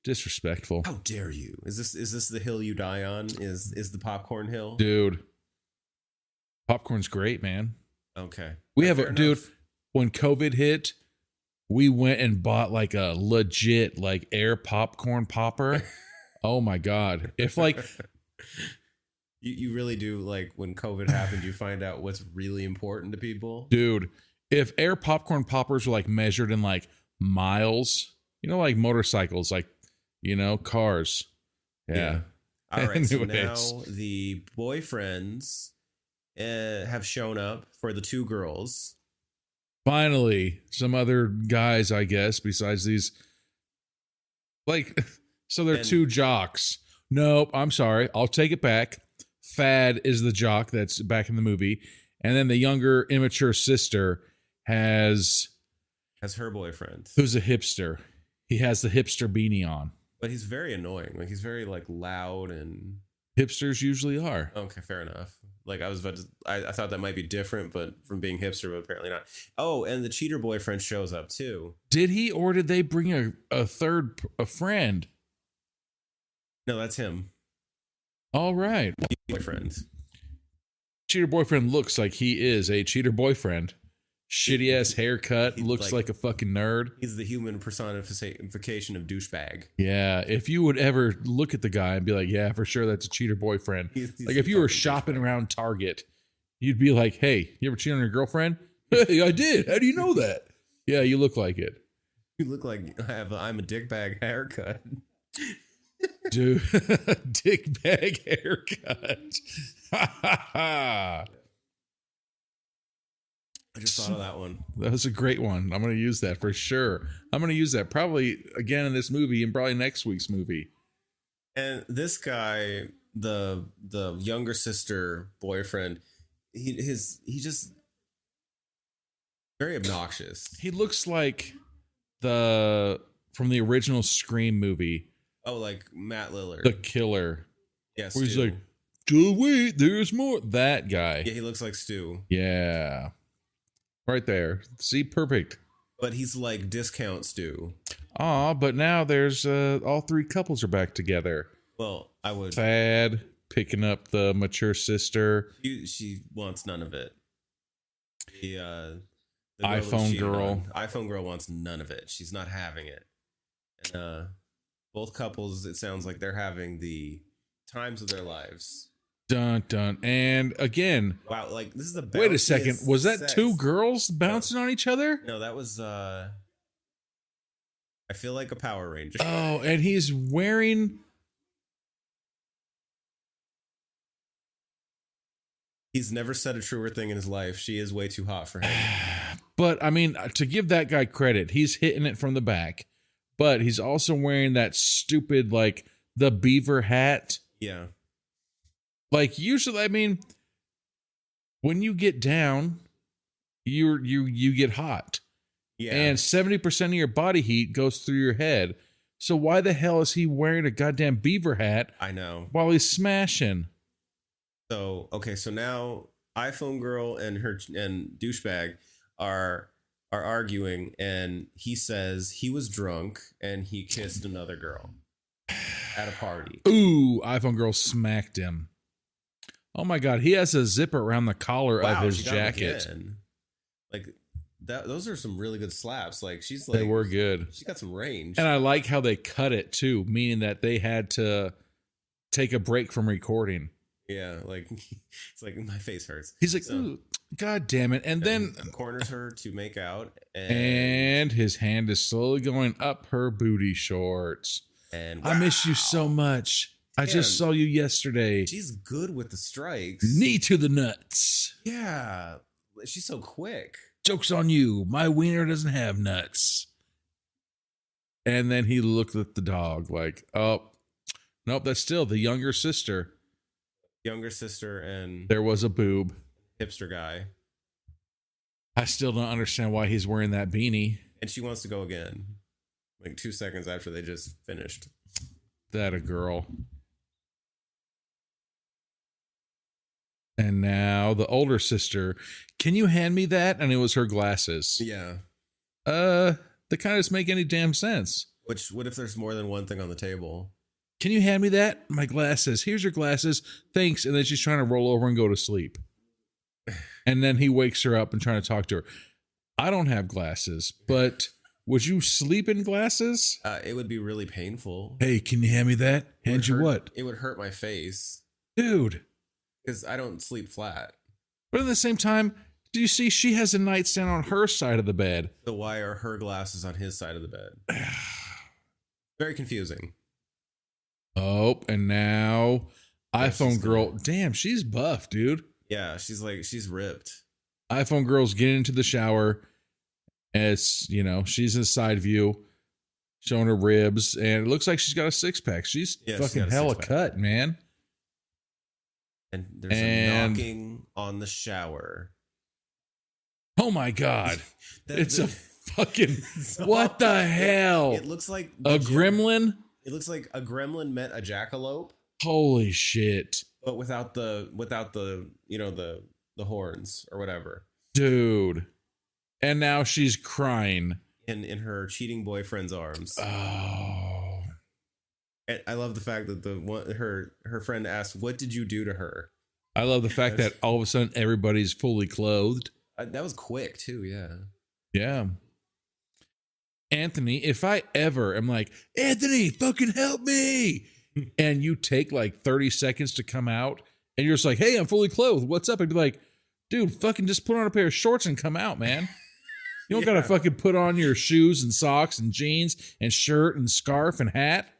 disrespectful. How dare you? Is this the hill you die on? Is the popcorn hill? Dude, popcorn's great, man. Okay. We Fair have dude, enough. when COVID hit, we went and bought like a legit like air popcorn popper. Oh my God. If like, You really do, like, when COVID happened, you find out what's really important to people. dude, if air popcorn poppers were like measured in like miles, like motorcycles, like, cars. Yeah. All right. So Anyways. now the boyfriends have shown up for the two girls. Finally, some other guys, I guess, besides these. Like, so they're And- two jocks. Nope, I'm sorry. I'll take it back. Thad is the jock that's back in the movie. And then the younger, immature sister As her boyfriend. who's a hipster. He has the hipster beanie on. But he's very annoying. Like, he's very, like, loud and... Hipsters usually are. Okay, fair enough. Like, I was about to... I thought that might be different, but from being hipster, but apparently not. Oh, and the cheater boyfriend shows up, too. Did he, or did they bring a friend? No, that's him. All right. Boyfriend. Cheater boyfriend looks like he is a cheater boyfriend. Shitty ass haircut, He, looks like a fucking nerd. He's the human personification of douchebag. Yeah, if you would ever look at the guy and be like, yeah, for sure that's a cheater boyfriend. He's Like a if you were fucking shopping douchebag. around Target, you'd be like, hey, you ever cheat on your girlfriend? Hey, I did. How do you know that? Yeah, you look like it. You look like I'm a dickbag haircut. Dude, dick bag haircut. Ha ha ha. I just thought of that one. That was a great one. I'm going to use that for sure. I'm going to use that probably again in this movie and probably next week's movie. And this guy, the younger sister boyfriend, he just very obnoxious. He looks like from the original Scream movie, Oh, like Matt Lillard. the killer. Yes, Where he's Stu. like, "Just wait, there's more." That guy. Yeah, he looks like Stu, Yeah. Right there. See, perfect. but he's like discount Stu. But now there's all three couples are back together. Well, I would. Thad picking up the mature sister. She wants none of it. The girl that iPhone cheated girl. on- iPhone girl wants none of it. She's not having it. And both couples, it sounds like they're having the times of their lives. Dun dun. And again, Wow, like this is the wait a second. bounciest Was that sex. two girls bouncing on each other? No, that was I feel like a Power Ranger. Oh, and he's wearing. He's never said a truer thing in his life. She is way too hot for him. But I mean, to give that guy credit, he's hitting it from the back, but he's also wearing that stupid, like, the beaver hat. Yeah. Like, usually, I mean, when you get down, you get hot. Yeah. And 70% of your body heat goes through your head. So why the hell is he wearing a goddamn beaver hat I know. while he's smashing? So okay, so now iPhone girl and douchebag are arguing, and he says he was drunk and he kissed another girl at a party. Ooh, iPhone girl smacked him. Oh my God, he has a zipper around the collar of his she got him jacket. again. Like that. Those are some really good slaps. Like she's like They were good. She got some range. And I like how they cut it too, meaning that they had to take a break from recording. Yeah, like it's like my face hurts. He's like, So- ooh, God damn it. And then corners her to make out, and his hand is slowly going up her booty shorts. and I miss you so much. I just Damn. saw you yesterday. she's good with the strikes. Knee to the nuts. Yeah, she's so quick. Joke's on you. My wiener doesn't have nuts. And then he looked at the dog like, oh, nope, that's still the younger sister. Younger sister and There was a boob. hipster guy. I still don't understand why he's wearing that beanie. And she wants to go again. Like 2 seconds after they just finished. That a girl. And now the older sister. Can you hand me that? And it was her glasses. Yeah. That kind of doesn't make any damn sense. What if there's more than one thing on the table? Can you hand me that? My glasses. Here's your glasses. Thanks. And then she's trying to roll over and go to sleep. And then he wakes her up and trying to talk to her. I don't have glasses, but would you sleep in glasses? It would be really painful. Hey, can you hand me that? Hand you what? It would hurt my face. Dude. Because I don't sleep flat. But at the same time, do you see she has a nightstand on her side of the bed? So why are her glasses on his side of the bed? Very confusing. Oh, and now iPhone girl. Damn, she's buff, dude. Yeah, she's ripped. iPhone girl's getting into the shower. It's, she's in a side view, showing her ribs, and it looks like she's got a 6-pack. She's fucking hella cut, man. And there's a knocking on the shower. Oh my God. It's a fucking, what the hell? It looks like a gremlin. It looks like a gremlin met a jackalope. Holy shit. But without the the horns or whatever. Dude. And now she's crying. In her cheating boyfriend's arms. Oh. And I love the fact that her friend asked, "What did you do to her?" I love the fact that all of a sudden everybody's fully clothed. That was quick too, yeah. Yeah. Anthony, if I ever am like, Anthony, fucking help me. And you take like 30 seconds to come out and you're just like, hey, I'm fully clothed. What's up? I'd be like, dude, fucking just put on a pair of shorts and come out, man. You don't gotta fucking put on your shoes and socks and jeans and shirt and scarf and hat.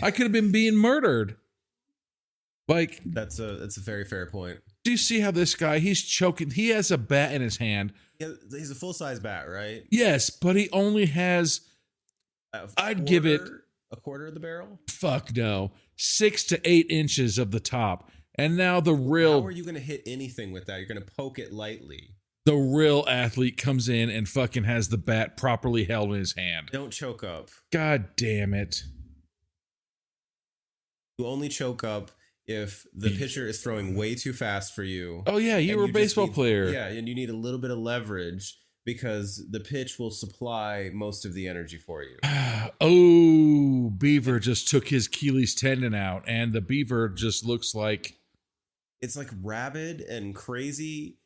I could have been being murdered. Like, that's a very fair point. Do you see how this guy, he's choking? He has a bat in his hand. Yeah, he's a full-size bat, right? Yes, but he only has, I'd give it a quarter of the barrel. Fuck no, 6 to 8 inches of the top. And now the real, how are you going to hit anything with that? You're going to poke it lightly. The real athlete comes in and fucking has the bat properly held in his hand. Don't choke up. God damn it. You only choke up if the pitcher is throwing way too fast for you. Oh yeah, you were a baseball player. Yeah, and you need a little bit of leverage because the pitch will supply most of the energy for you. Oh, Beaver just took his Achilles tendon out, and the Beaver just looks like... It's like rabid and crazy,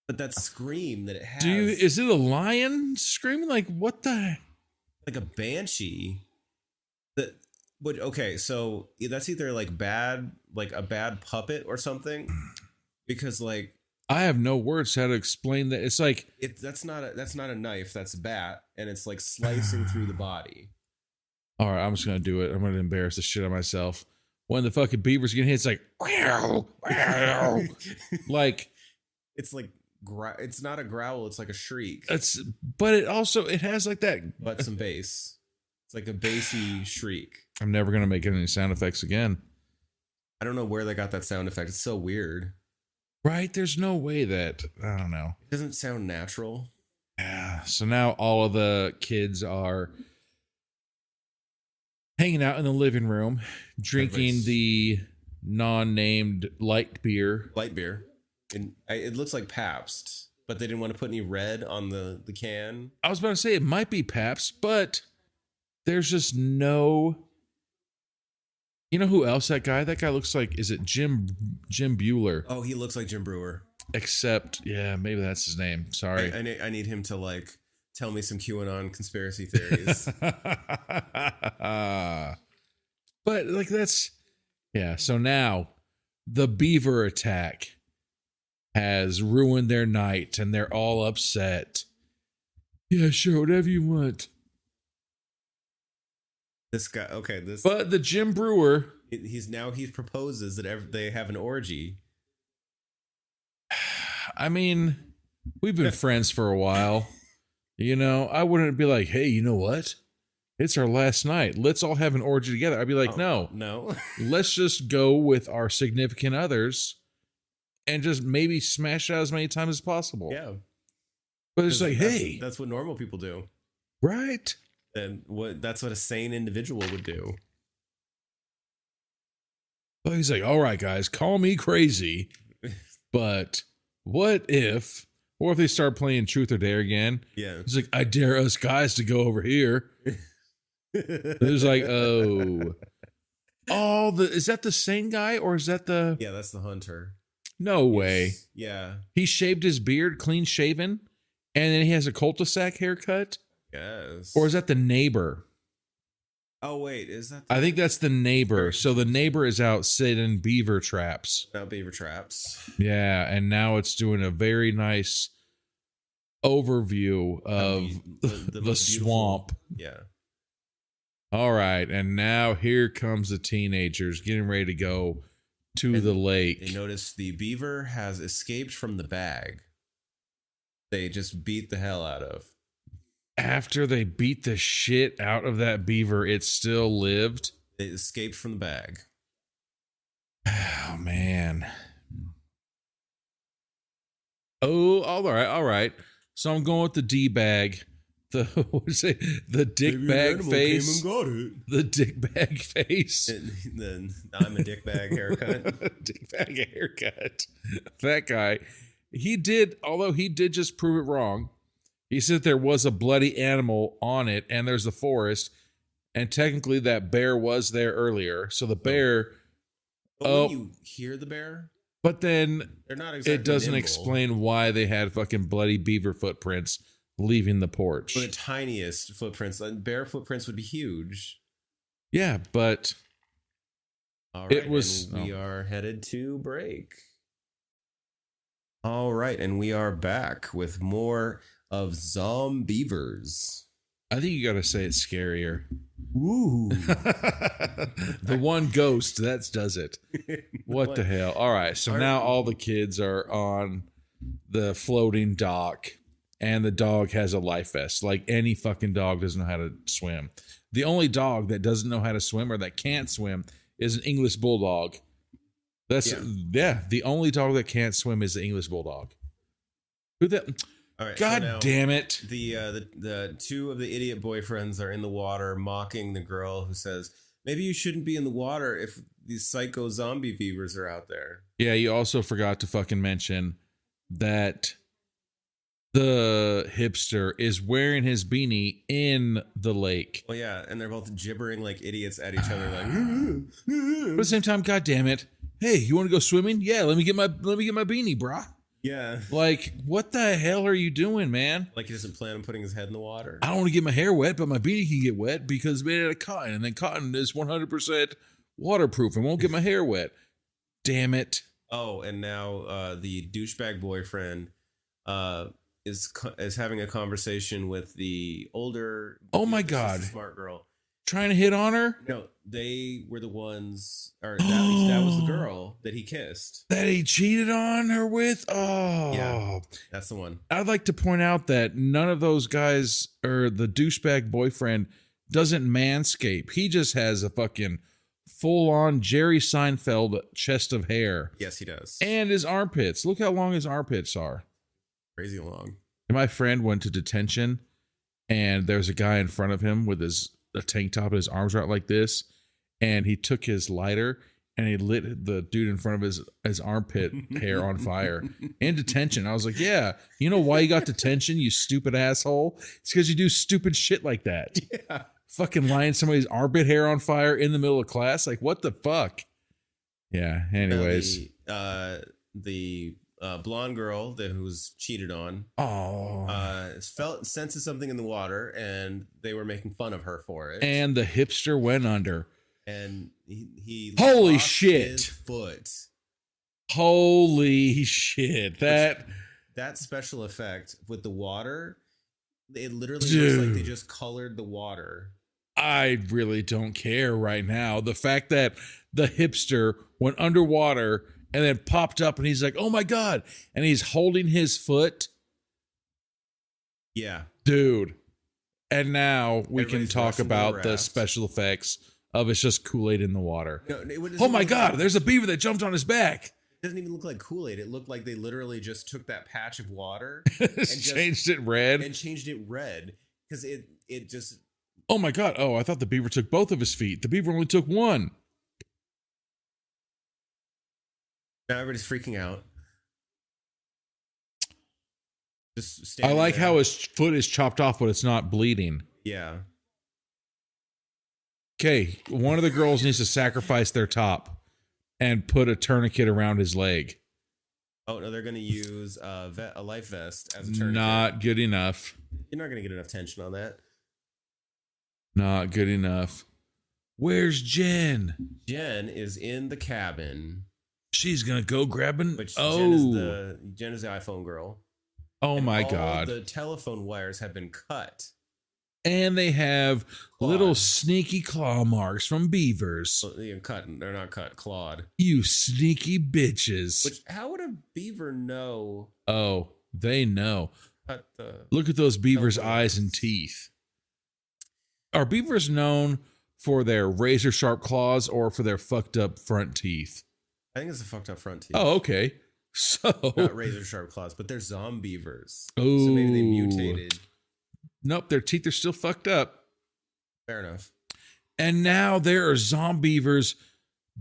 but that scream that it has... Is it a lion screaming? Like, what the... Like a banshee. But okay, so that's either like a bad puppet or something, because like I have no words how to explain that. It's like that's not a knife, that's a bat, and it's like slicing through the body. All right, I'm just gonna do it. I'm gonna embarrass the shit out of myself. When the fucking beaver's getting hit, it's like like it's like it's not a growl, it's like a shriek. But it has like that, but some bass. It's like a bassy shriek. I'm never going to make any sound effects again. I don't know where they got that sound effect. It's so weird. Right? There's no way that... I don't know. It doesn't sound natural. Yeah. So now all of the kids are hanging out in the living room, drinking the non-named light beer. Light beer. And it looks like Pabst, but they didn't want to put any red on the can. I was about to say it might be Pabst, but there's just no... You know who else that guy? That guy looks like, is it Jim Bueller? Oh, he looks like Jim Brewer. Except, yeah, maybe that's his name. Sorry. I need him to like tell me some QAnon conspiracy theories. But like that's, yeah. So now the beaver attack has ruined their night and they're all upset. Yeah, sure, whatever you want. This guy, okay, but the Jim Brewer, he proposes that they have an orgy. I mean, we've been friends for a while. I wouldn't be like, hey, you know what? It's our last night. Let's all have an orgy together. I'd be like, no. Let's just go with our significant others and just maybe smash it out as many times as possible. Yeah. But it's like, That's- hey, that's what normal people do. right? And that's what a sane individual would do. But he's like, all right, guys, call me crazy. But what if they start playing Truth or Dare again? Yeah. He's like, I dare us guys to go over here. It's like, oh, is that the same guy or is that the? Yeah, that's the hunter. No way. Yeah. He shaved his beard, clean shaven, and then he has a cul-de-sac haircut. Yes. Or is that the neighbor? Oh wait, is that? I think that's the neighbor. So the neighbor is out setting beaver traps. Now beaver traps. Yeah, and now it's doing a very nice overview of The the most beautiful- swamp. Yeah. All right, and now here comes the teenagers getting ready to go to And the lake. They notice the beaver has escaped from the bag. They just beat the hell out of. After they beat the shit out of that beaver, it still lived. They escaped from the bag. Oh man. Oh, all right. So I'm going with the D bag. The what is it? The dick Maybe an bag animal face. came and got it. The dick bag face. And then I'm a dick bag haircut. Dick bag haircut. That guy. He did, although he did just prove it wrong. He said there was a bloody animal on it, and there's the forest, and technically that bear was there earlier. So the bear. But when you hear the bear, But then they're not exactly. it doesn't nimble. explain why they had fucking bloody beaver footprints leaving the porch. For the tiniest footprints, bear footprints would be huge. Yeah, but All right, it was. and we are headed to break. All right, and we are back with more of Zombeavers. I think you got to say it's scarier. Ooh. The one ghost that does it. What the hell? All right, so now all the kids are on the floating dock, and the dog has a life vest. Like any fucking dog doesn't know how to swim. The only dog that doesn't know how to swim or that can't swim is an English bulldog. That's the only dog that can't swim is the English bulldog. Who that? All right, God so now damn it! The two of the idiot boyfriends are in the water mocking the girl who says, "Maybe you shouldn't be in the water if these psycho zombie beavers are out there." Yeah, you also forgot to fucking mention that the hipster is wearing his beanie in the lake. Well, yeah, and they're both gibbering like idiots at each other, like. But at the same time, God damn it! Hey, you want to go swimming? Yeah, let me get my beanie, brah. Yeah, Like, what the hell are you doing, man? like he doesn't plan on putting his head in the water. I don't want to get my hair wet, but my beanie can get wet because it's made out of cotton, and then cotton is 100% waterproof and won't get my hair wet. Damn it! Oh, and now the douchebag boyfriend is having a conversation with the older. Oh my the God. smart girl. Trying to hit on her? No, they were the ones, or that was the girl that he kissed. That he cheated on her with? Oh. Yeah. That's the one. I'd like to point out that none of those guys, or the douchebag boyfriend, doesn't manscape. He just has a fucking full-on Jerry Seinfeld chest of hair. Yes, he does. And his armpits. Look how long his armpits are. Crazy long. And my friend went to detention, and there's a guy in front of him with a tank top and his arms are out like this, and he took his lighter and he lit the dude in front of his armpit hair on fire in detention. I was like, yeah, you know why you got detention, you stupid asshole? It's because you do stupid shit like that. Yeah. Fucking lighting somebody's armpit hair on fire in the middle of class. Like, what the fuck? Yeah, anyways. The blonde girl who was cheated on senses something in the water, and they were making fun of her for it. And the hipster went under. And he Holy lost shit. his foot. Holy shit. That special effect with the water, it literally looks like they just colored the water. I really don't care right now. The fact that the hipster went underwater and then popped up and he's like, oh my God. And he's holding his foot. Yeah. Dude. And now we can Everybody's talk rushing to the about the raft. special effects of it's just Kool-Aid in the water. No, Oh my God, there's a beaver that jumped on his back. doesn't even look like Kool-Aid. It looked like they literally just took that patch of water and Changed it red. and changed it red because it just. Oh my God. Oh, I thought the beaver took both of his feet. The beaver only took one. Now everybody's freaking out. Just I standing like there. how his foot is chopped off, but it's not bleeding. Yeah. Okay, one of the girls needs to sacrifice their top and put a tourniquet around his leg. Oh no, they're gonna use a life vest as a tourniquet. Not good enough. You're not gonna get enough tension on that. Not good enough. Where's Jen? Jen is in the cabin. She's gonna go grabbing. Which Oh, Jen is the iPhone girl. oh And my all God! The telephone wires have been cut. And they have little sneaky claw marks from beavers. Well, they're not cut. Clawed. You sneaky bitches! Which how would a beaver know? Oh, they know. Cut the. Look at those beavers' telephone eyes and wires. teeth. Are beavers known for their razor sharp claws or for their fucked up front teeth? I think it's a fucked up front teeth. Oh, okay. So Not razor sharp claws, but they're Zombeavers. Oh. So maybe they mutated. Nope, their teeth are still fucked up. Fair enough. And now there are Zombeavers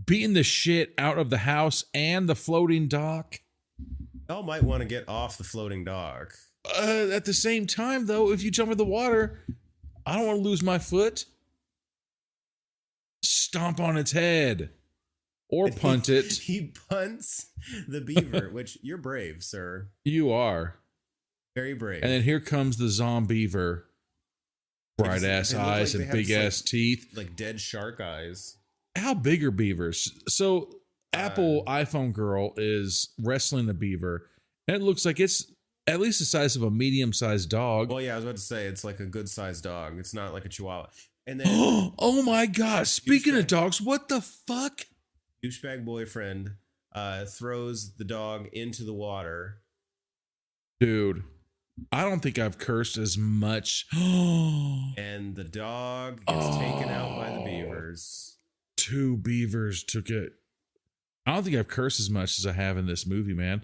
beating the shit out of the house and the floating dock. Y'all might want to get off the floating dock. At the same time, though, if you jump in the water, I don't want to lose my foot. Stomp on its head. Or punt it. He punts the beaver, which you're brave, sir. You are. Very brave. And then here comes the Zombeaver. Bright ass They look eyes like and they have big ass teeth. like dead shark eyes. How big are beavers? So Apple iPhone girl is wrestling the beaver, and it looks like it's at least the size of a medium-sized dog. Well, yeah, I was about to say it's like a good sized dog. It's not like a chihuahua. And then Oh my God. Speaking of dogs, what the fuck? douchebag boyfriend throws the dog into the water. Dude, I don't think I've cursed as much. And the dog gets taken out by the beavers. Two beavers took it. I don't think I've cursed as much as I have in this movie, man.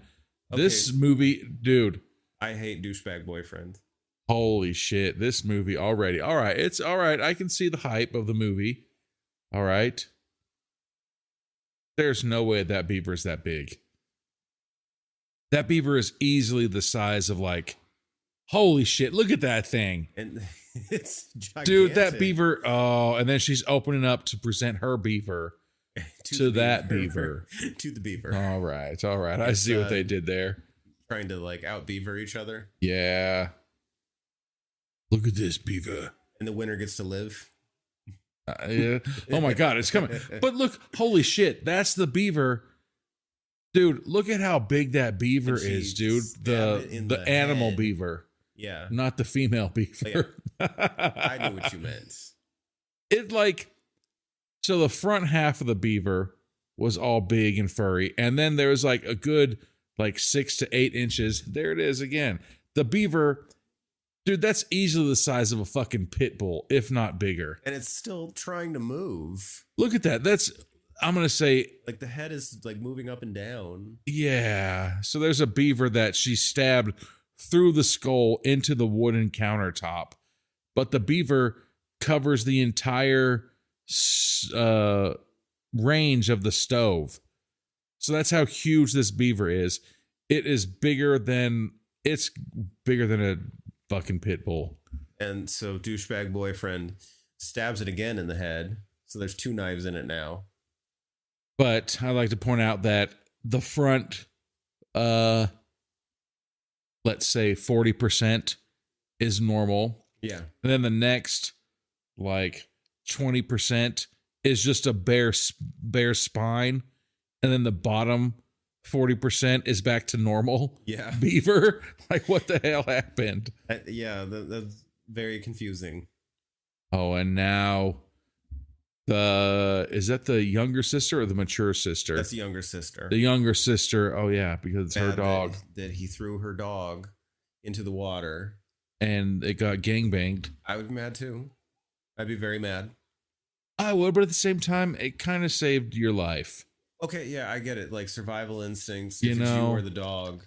Okay. This movie, dude, I hate douchebag boyfriend. holy shit. This movie already. All right. It's all right. I can see the hype of the movie. All right. There's no way that beaver is that big. That beaver is easily the size of like, holy shit, look at that thing. And it's gigantic. Dude, that beaver. Oh, and then she's opening up to present her beaver to that beaver. To the beaver. All right. All right. I see what they did there. Trying to like out beaver each other. Yeah. Look at this beaver. And the winner gets to live. Yeah. Oh my God, it's coming. But look, holy shit, that's the beaver. Dude, look at how big that beaver And she is, dude. stabbed it in The the animal head. beaver, Yeah. not the female beaver. I knew what you meant. It like, so the front half of the beaver was all big and furry, and then there was like a good like 6 to 8 inches. There it is again. The beaver, dude, that's easily the size of a fucking pit bull, if not bigger. And it's still trying to move. Look at that. That's, I'm gonna say, Like the head is like moving up and down. yeah. So there's a beaver that she stabbed through the skull into the wooden countertop, but the beaver covers the entire range of the stove. So that's how huge this beaver is. It's bigger than a fucking pit bull. And so douchebag boyfriend stabs it again in the head. So there's 2 knives in it now. But I like to point out that the front, let's say 40% is normal. Yeah. And then the next, like 20% is just a bare spine. And then the bottom 40% is back to normal. Yeah. Beaver. Like, what the hell happened? Yeah, that's very confusing. Oh, and now is that the younger sister or the mature sister? That's the younger sister. The younger sister. Oh yeah, because it's her Mad dog. That he threw her dog into the water. And it got gangbanged. I would be mad too. I'd be very mad. I would, but at the same time, it kind of saved your life. Okay, yeah, I get it. Like survival instincts. You If it's you know? or the dog,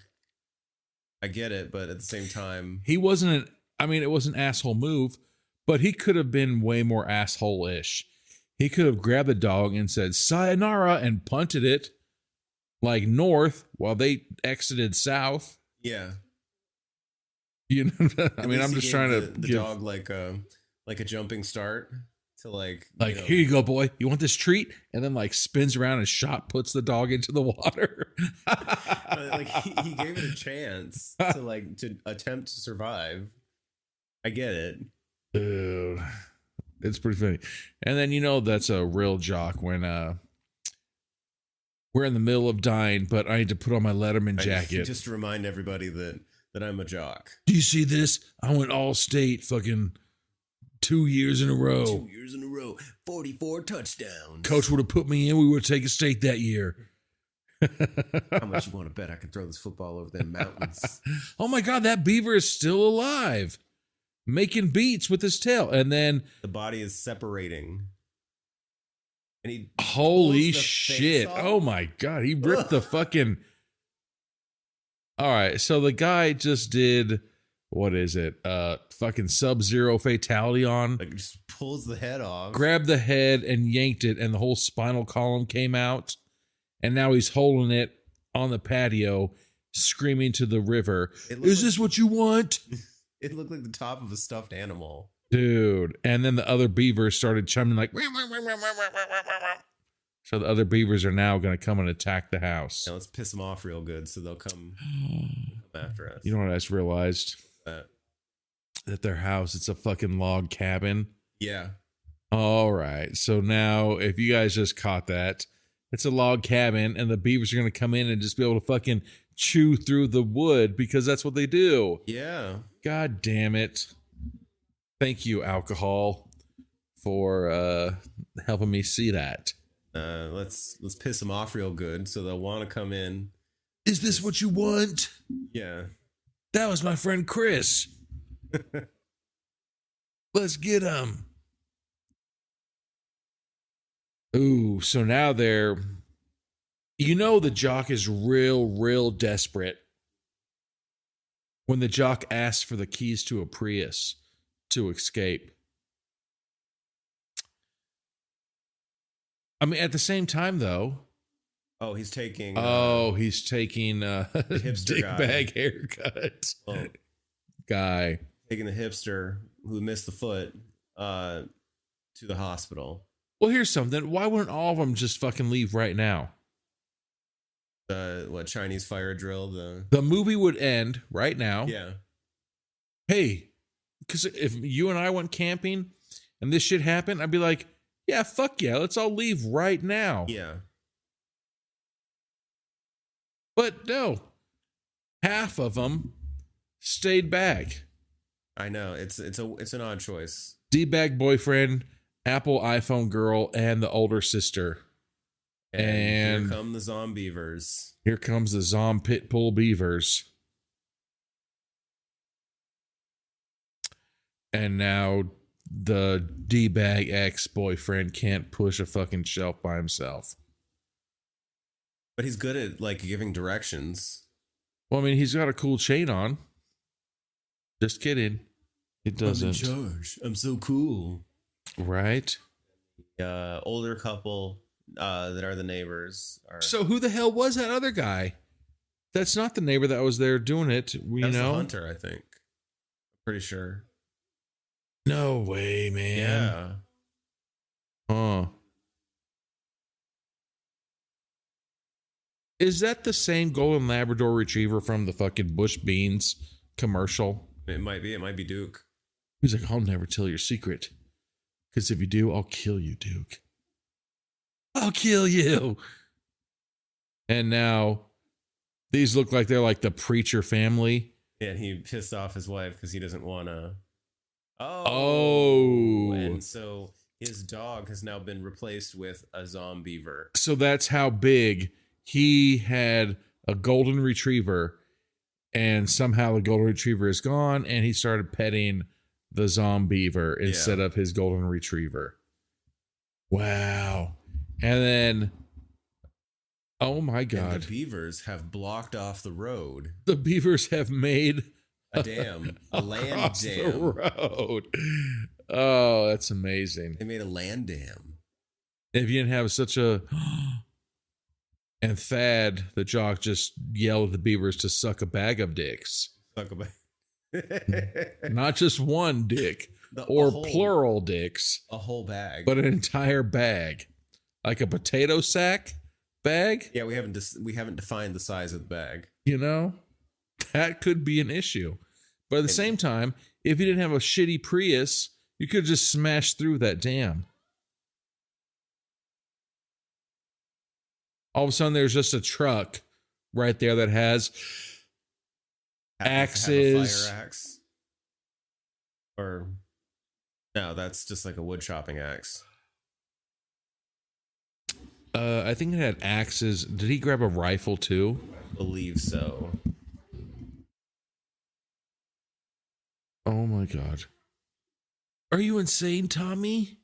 I get it. But at the same time, He wasn't I mean, it was an asshole move, but he could have been way more asshole-ish. He could have grabbed the dog and said sayonara and punted it like north while they exited south. yeah. You know, I At mean, least I'm he just gave trying to the give, dog like a jumping start to like, here you go, boy. You want this treat? And then like spins around and shot puts the dog into the water. like he gave it a chance to attempt to survive. I get it. Dude, it's pretty funny. And then that's a real jock when we're in the middle of dying, but I need to put on my Letterman jacket. Just to remind everybody that I'm a jock. Do you see this? I went all state fucking 2 years in a row. 2 years in a row, 44 touchdowns. Coach would have put me in. We would take a state that year. How much you want to bet I can throw this football over them mountains? Oh my God, that beaver is still alive, making beats with his tail. And then The body is separating. And he holy pulls the shit. face off? Oh my God, he ripped the fucking. All right, so the guy just did, what is it? Fucking Sub-Zero fatality on. Like just pulls the head off. Grabbed the head and yanked it, and the whole spinal column came out. And now he's holding it on the patio, screaming to the river. Is this what you want? It looked like the top of a stuffed animal. Dude. And then the other beavers started chiming like. So the other beavers are now going to come and attack the house. Now let's piss them off real good so they'll come after us. You know what I just realized? Uh, That their house, it's a fucking log cabin. yeah. All right. So now, if you guys just caught that, it's a log cabin, and the beavers are going to come in and just be able to fucking chew through the wood because that's what they do. Yeah. God damn it. Thank you, alcohol, for helping me see that. Let's piss them off real good so they'll want to come in. Is this what you want? Yeah. That was my friend Chris. Let's get him. Ooh, so now they're, the jock is real desperate when the jock asks for the keys to a Prius to escape. I mean, at the same time, though. Oh, he's taking. He's taking the hipster dick guy. bag haircut guy. Taking the hipster who missed the foot to the hospital. Well, here's something. Why wouldn't all of them just fucking leave right now? The Chinese fire drill? The movie would end right now. Yeah. Hey, because if you and I went camping and this shit happened, I'd be like, yeah, fuck yeah, let's all leave right now. Yeah. But no, half of them stayed back. I know it's an odd choice. D-bag boyfriend, Apple iPhone girl, and the older sister. And here come the Zombeavers. Here comes the Pitbull Beavers. And now the D-bag ex-boyfriend can't push a fucking shelf by himself. But he's good at like giving directions. Well, I mean, he's got a cool chain on. Just kidding. It doesn't. I'm in charge. I'm so cool. Right? Older couple that are the neighbors. So who the hell was that other guy? That's not the neighbor that was there doing it. That's the hunter, I think. Pretty sure. No way, man. Yeah. Huh. Is that the same golden Labrador retriever from the fucking Bush Beans commercial? It might be. It might be Duke. He's like, I'll never tell your secret. Because if you do, I'll kill you, Duke. I'll kill you. And now these look like they're like the preacher family. Yeah, and he pissed off his wife because he doesn't want to. Oh. And so his dog has now been replaced with a Zombeaver. So that's how big he had a golden retriever, and somehow the golden retriever is gone, and he started petting the Zombeaver instead of his golden retriever. Wow. And then Oh my And God. the beavers have blocked off the road. The beavers have made A dam. A land across the dam. road. Oh, that's amazing. They made a land dam. If you didn't have such a... And Thad, the jock, just yelled at the beavers to suck a bag of dicks. Talk about Not just one dick, A or whole- plural dicks, a whole bag. but an entire bag. Like a potato sack bag, yeah, we haven't defined the size of the bag. you know? That could be an issue. But at the same time, if you didn't have a shitty Prius, you could just smash through that dam. All of a sudden, there's just a truck right there that has axes. Have a fire axe. Or no, that's just like a wood chopping axe. I think it had axes. Did he grab a rifle too? I believe so. Oh my God. Are you insane, Tommy?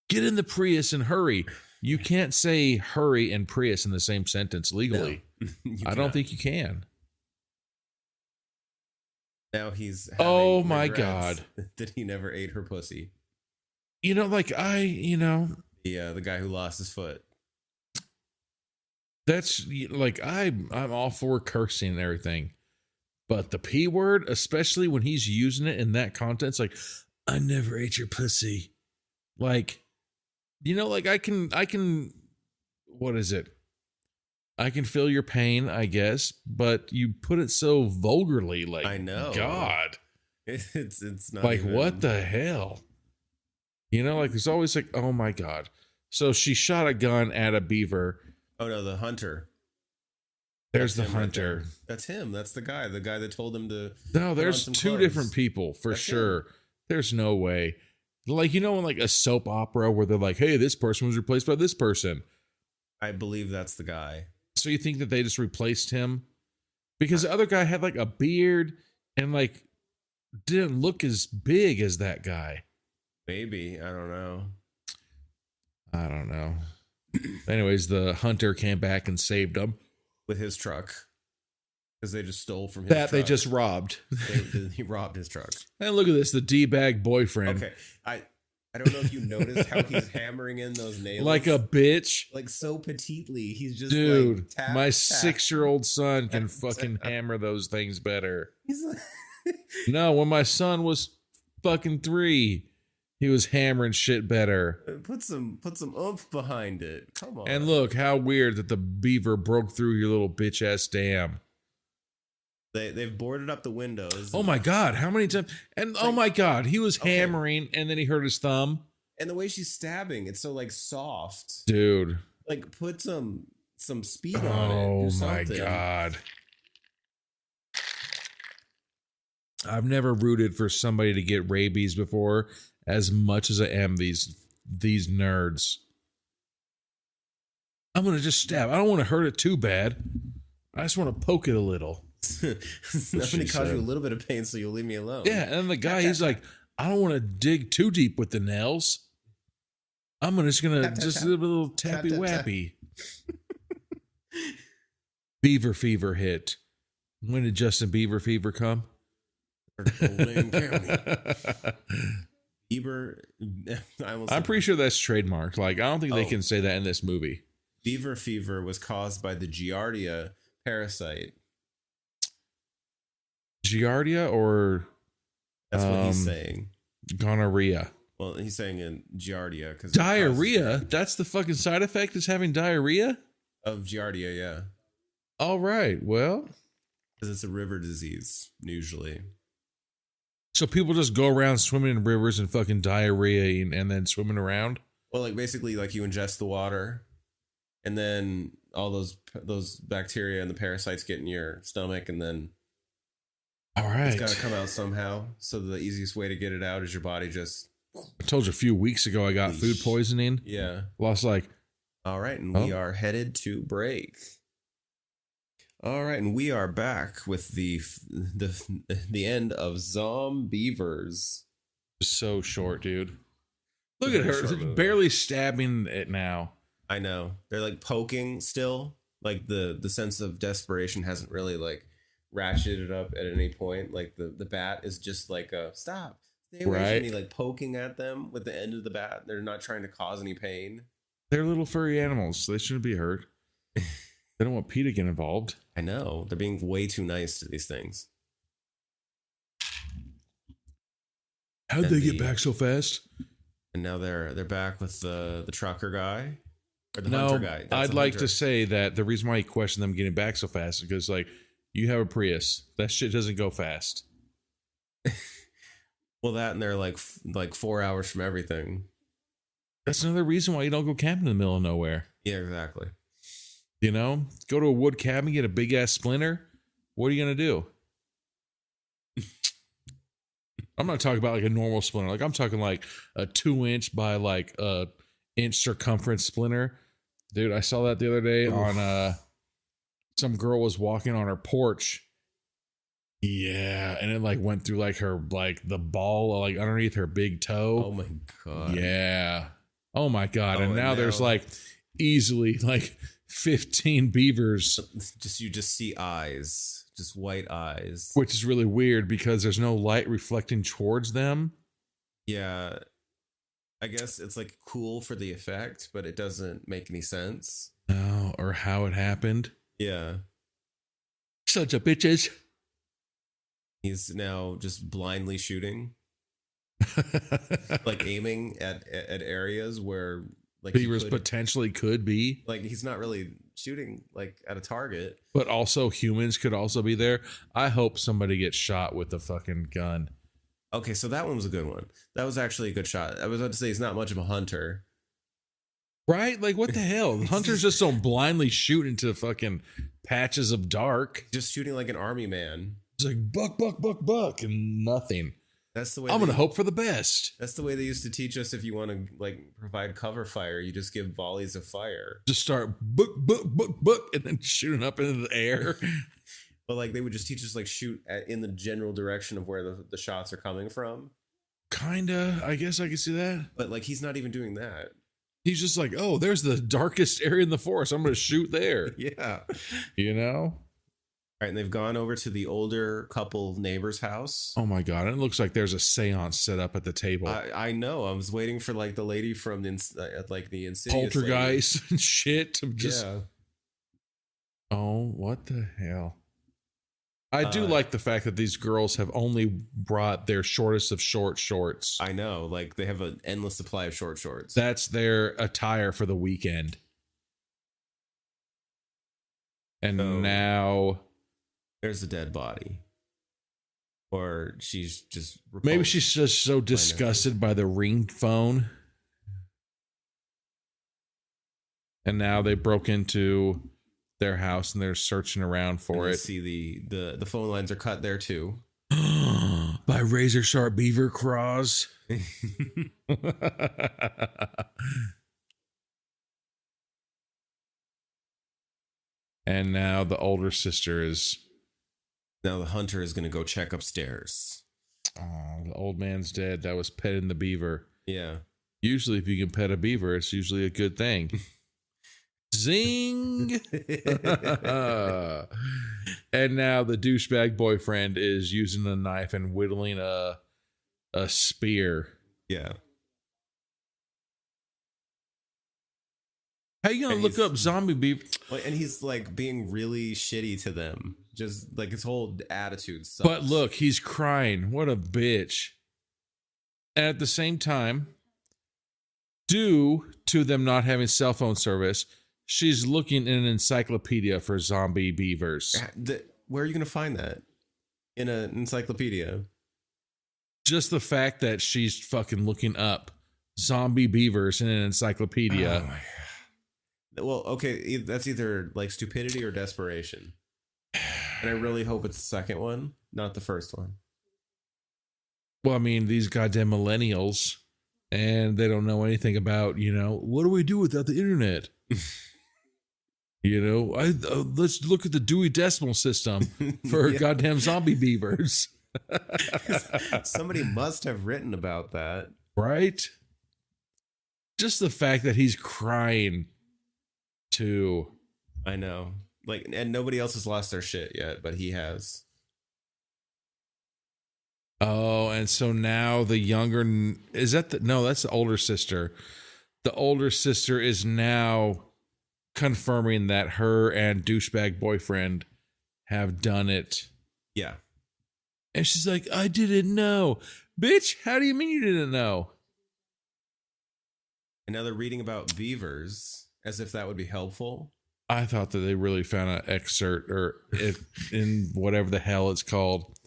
Get in the Prius and hurry. You can't say hurry and Prius in the same sentence legally. No, you I don't cannot. think you can. Now he's Oh having my regrets God. that he never ate her pussy. You know, like The guy who lost his foot. that's like I'm all for cursing and everything. But the P word, especially when he's using it in that context, like, I never ate your pussy. Like, like I can, what is it? I can feel your pain, I guess, but you put it so vulgarly, like, I know. God, It's not like, even- what the hell? Like, there's always like, oh my God. So she shot a gun at a beaver. Oh no, the hunter. There's That's the him right hunter. there. That's him. That's the guy that told him to. No, put there's on some two clothes. different people for That's sure. There's no way. Like, in like a soap opera where they're like, hey, this person was replaced by this person. I believe that's the guy. So you think that they just replaced him? Because the other guy had like a beard and like didn't look as big as that guy. Maybe, I don't know. I don't know. Anyways, the hunter came back and saved him. With his truck, because they just stole from his That they truck. just robbed. He robbed his truck. And look at this, the D-bag boyfriend. Okay, I don't know if you noticed how he's hammering in those nails Like a bitch. like so petitely. He's just Dude, like, tap, my tap. 6-year-old son can Tap, fucking tap. hammer those things better. He's like, No, when my son was fucking 3, he was hammering shit better. put some oomph behind it. Come on. And look how weird that the beaver broke through your little bitch ass dam. They've boarded up the windows. Oh my God, how many times? And oh my God, he was Okay. hammering and then he hurt his thumb. And the way she's stabbing, it's so like soft. Dude. Like put some speed on it. Oh Do my something. God. I've never rooted for somebody to get rabies before as much as I am these nerds. I'm going to just stab. I don't want to hurt it too bad. I just want to poke it a little. I'm gonna She cause you a said. little bit of pain, so you'll leave me alone. Yeah, and the guy, he's like, I don't want to dig too deep with the nails. I'm just going to Tap, tap, just tap. do a little Tap, tappy tap, tap. wappy. Beaver fever hit. When did Justin Beaver fever come? Golden County. Beaver. I'm pretty sure that's trademarked. Like, I don't think they Oh. can say that in this movie. Beaver fever was caused by the Giardia parasite. Giardia or That's what he's Um, saying. gonorrhea? Well, he's saying in Giardia because Diarrhea? That's the fucking side effect, is having diarrhea? of Giardia, yeah, All right. Well, because it's a river disease usually. so people just go around swimming in rivers and fucking diarrhea and then swimming around? Well, like basically, like you ingest the water, and then all those bacteria and the parasites get in your stomach, and then All right. it's got to come out somehow. So the easiest way to get it out is your body just I told you a few weeks ago I got food poisoning. yeah. Lost like, All right, and Oh. we are headed to break. All right, and we are back with the end of Zombeavers. so short, dude. Look It's a at very her. short movie. Barely stabbing it now. I know they're like poking still, Like the sense of desperation hasn't really like ratcheted up at any point. Like the bat is just like a stop, stay away from Right. me, like poking at them with the end of the bat. They're not trying to cause any pain. They're little furry animals, so they shouldn't be hurt. They don't want PETA to get involved. I know they're being way too nice to these things. How'd And they the- get back so fast? And now they're back with the trucker guy or the No, hunter guy. That's I'd the like hunter. to say that the reason why you question them getting back so fast is because, like, you have a Prius. That shit doesn't go fast. Well, that and they're like 4 hours from everything. That's another reason why you don't go camping in the middle of nowhere. Yeah, exactly. You know, go to a wood cabin, get a big ass splinter. What are you gonna do? I'm not talking about like a normal splinter. Like I'm talking like a 2-inch by like a inch circumference splinter. Dude, I saw that the other day on some girl was walking on her porch. Yeah, and it like went through like her like the ball like underneath her big toe. Oh my god. Yeah. Oh my god. Oh, and and now there's now- like easily like 15 beavers, You just see eyes, just white eyes. which is really weird because there's no light reflecting towards them. Yeah. I guess it's like cool for the effect, but it doesn't make any sense. No, or how it happened. Yeah. Such a bitches. He's now just blindly shooting, like aiming at areas where like he Beavers could- potentially could be, like he's not really shooting like at a target. but also humans could also be there. I hope somebody gets shot with a fucking gun. Okay, so that one was a good one. That was actually a good shot. I was about to say he's not much of a hunter. Right? Like what the hell? Hunters just don't blindly shoot into fucking patches of dark. Just shooting like an army man. It's like buck, buck, buck, buck, and nothing. That's the way I'm they- gonna hope for the best. That's the way they used to teach us. If you want to like provide cover fire, you just give volleys of fire. Just start book, book, book, book, and then shooting up into the air. But like they would just teach us like shoot in the general direction of where the shots are coming from. Kinda. I guess I can see that. But like he's not even doing that. He's just like, oh, there's the darkest area in the forest. I'm gonna shoot there. Yeah. You know? All right, and they've gone over to the older couple neighbor's house. Oh my god! And it looks like there's a seance set up at the table. I know. I was waiting for like the lady from like the Insidious lady. Poltergeist and shit. Just Yeah. oh, what the hell? I do like the fact that these girls have only brought their shortest of short shorts. I know. Like they have an endless supply of short shorts. That's their attire for the weekend. And So- now There's a dead body. Or she's just maybe repulsed. she's just so disgusted by the ring phone. And now they broke into their house and they're searching around for And you it. see the phone lines are cut there too. By razor sharp beaver claws. And now the older sister is, Now the hunter is going to go check upstairs. oh, the old man's dead. That was petting the beaver. Yeah. Usually, if you can pet a beaver, it's usually a good thing. Zing! And now the douchebag boyfriend is using a knife and whittling a spear. Yeah. How you gonna And look he's- up zombie beaver? Well, and he's like being really shitty to them. Just like his whole attitude sucks. But look, he's crying. What a bitch. And at the same time, due to them not having cell phone service, she's looking in an encyclopedia for zombie beavers. Where are you going to find that? In an encyclopedia. Just the fact that she's fucking looking up zombie beavers in an encyclopedia. Oh my God. Well, okay, that's either like stupidity or desperation. And I really hope it's the second one, not the first one. Well, I mean, these goddamn millennials, and they don't know anything about, what do we do without the internet? Let's look at the Dewey Decimal System for Yeah. goddamn zombie beavers. Somebody must have written about that. Right? Just the fact that he's crying too. I know. Like, and nobody else has lost their shit yet, but he has. Oh, and so now the younger is that the no, that's the older sister. The older sister is now confirming that her and douchebag boyfriend have done it. Yeah. And she's like, I didn't know. Bitch, how do you mean you didn't know? And now they're reading about beavers as if that would be helpful. I thought that they really found an excerpt or in whatever the hell it's called.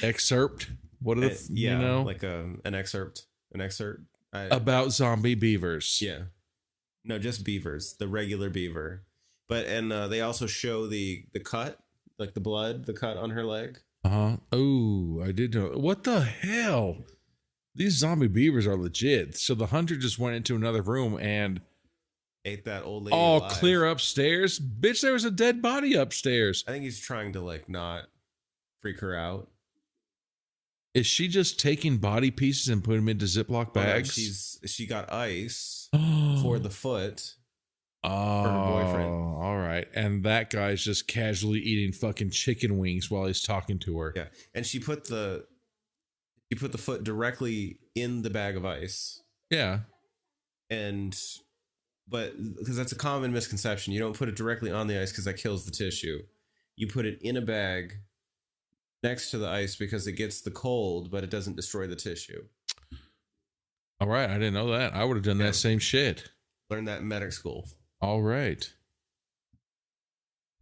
Excerpt? What are the, Yeah, you know? like an excerpt. About zombie beavers. Yeah. No, just beavers, the regular beaver. But and they also show the cut, like the blood, the cut on her leg. Uh-huh. Oh, I did know. What the hell? These zombie beavers are legit. So the hunter just went into another room and Ate that old lady all alive. clear upstairs. Bitch, there was a dead body upstairs. I think he's trying to like not freak her out. Is she just taking body pieces and putting them into Ziploc bags? Oh, no, she got ice for the foot. Oh, for her boyfriend. All right. And that guy's just casually eating fucking chicken wings while he's talking to her. Yeah, and she put the foot directly in the bag of ice. Yeah. But because that's a common misconception, you don't put it directly on the ice because that kills the tissue. You put it in a bag next to the ice because it gets the cold, but it doesn't destroy the tissue. All right. I didn't know that. I would have done that same shit. Learn that in medic school. All right.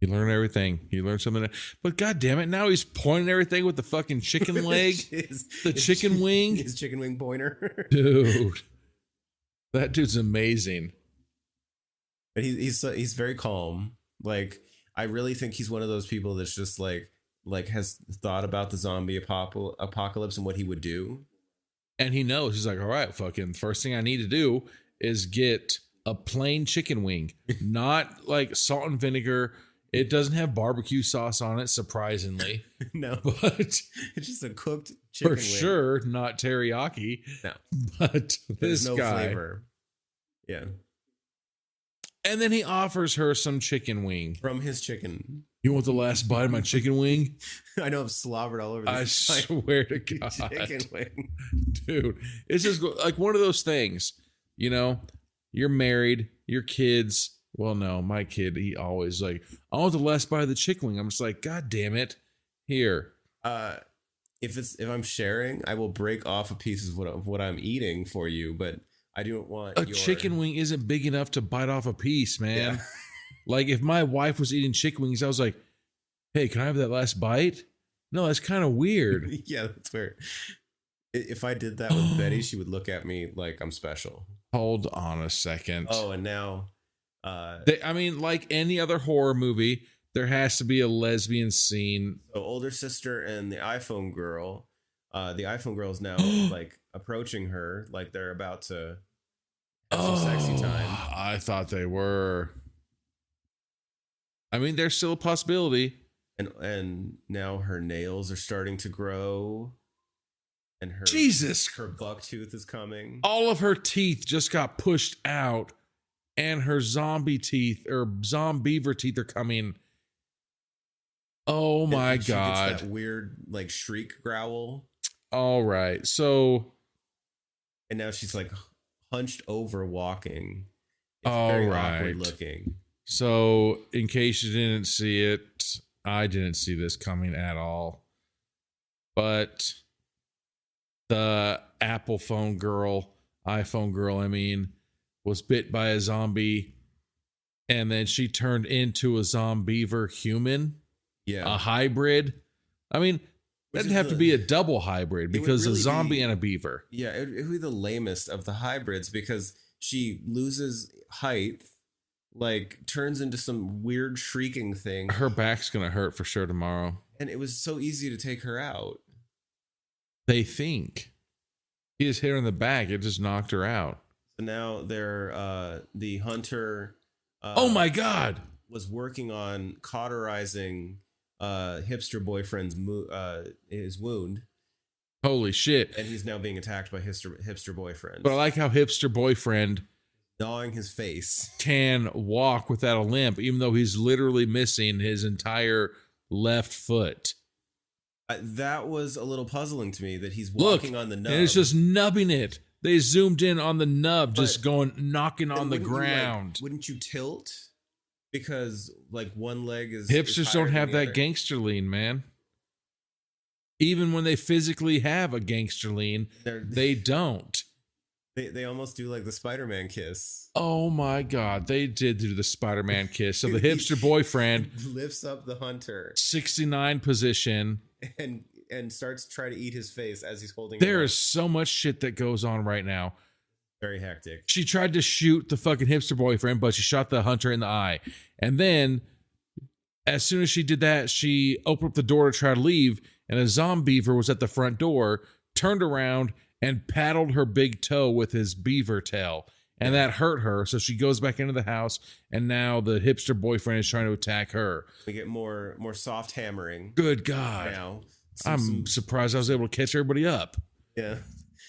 You learn everything. You learn something. But God damn it, now he's pointing everything with the fucking chicken leg. The chicken wing. His chicken wing pointer. Dude. That dude's amazing. But he's very calm. Like, I really think he's one of those people that's just like has thought about the zombie apocalypse and what he would do. And he knows. He's like, all right, fucking first thing I need to do is get a plain chicken wing, not like salt and vinegar. It doesn't have barbecue sauce on it, surprisingly. No, but it's just a cooked chicken for wing. sure, not teriyaki. No, but there's no guy, flavor. Yeah, and then he offers her some chicken wing from his chicken. You want the last bite of my chicken wing? I know I've slobbered all over this. I swear to God, chicken wing, dude. It's just like one of those things. You know, you're married, your kids. Well, no, my kid, he always like, I want the last bite of the chicken wing. I'm just like, God damn it. Here. If I'm sharing, I will break off a piece of what I'm eating for you, but I don't want a chicken wing isn't big enough to bite off a piece, man. Yeah. Like if my wife was eating chicken wings, I was like, hey, can I have that last bite? No, that's kind of weird. Yeah, that's weird. If I did that with Betty, she would look at me like I'm special. Hold on a second. Oh, and now I mean, like any other horror movie, there has to be a lesbian scene. So older sister and the iPhone girl. The iPhone girl is now like approaching her, like they're about to have some sexy time. I thought they were. I mean, there's still a possibility. And now her nails are starting to grow. And her buck tooth is coming. All of her teeth just got pushed out. And her zombie teeth or Zombeaver teeth are coming. Oh my God. Gets that weird like shriek growl. All right. So. And now she's like hunched over walking. It's all very right. awkward looking. So in case you didn't see it, I didn't see this coming at all. But the iPhone girl, I mean, was bit by a zombie, and then she turned into a Zombeaver human. Yeah. A hybrid. I mean, that'd have to be a double hybrid because a zombie and a beaver. Yeah, it would be the lamest of the hybrids because she loses height, like turns into some weird shrieking thing. Her back's going to hurt for sure tomorrow. And it was so easy to take her out. They think. He just hit her in the back. It just knocked her out. So now they're the hunter. Oh my God! Was working on cauterizing hipster boyfriend's his wound. Holy shit! And he's now being attacked by hipster boyfriend. But I like how hipster boyfriend gnawing his face. can walk without a limp, even though he's literally missing his entire left foot. That was a little puzzling to me that he's Look, walking on the nub. and it's just nubbing it. They zoomed in on the nub, But- just going knocking on the Wouldn't you, like, ground. wouldn't you tilt? Because like one leg is Hipsters is don't higher have than the that other. gangster lean, man. Even when they physically have a gangster lean, they don't. They almost do like the Spider-Man kiss. Oh my God, they did do the Spider-Man kiss. So the hipster boyfriend, Lifts up the hunter 69 position. and starts to try to eat his face as he's holding. There it up. is so much shit that goes on right now. Very hectic. She tried to shoot the fucking hipster boyfriend, but she shot the hunter in the eye. And then, as soon as she did that, she opened up the door to try to leave, and a Zombeaver was at the front door, turned around, and paddled her big toe with his beaver tail. And that hurt her, so she goes back into the house, and now the hipster boyfriend is trying to attack her. We get more soft hammering Good God. now. I'm surprised I was able to catch everybody up. Yeah.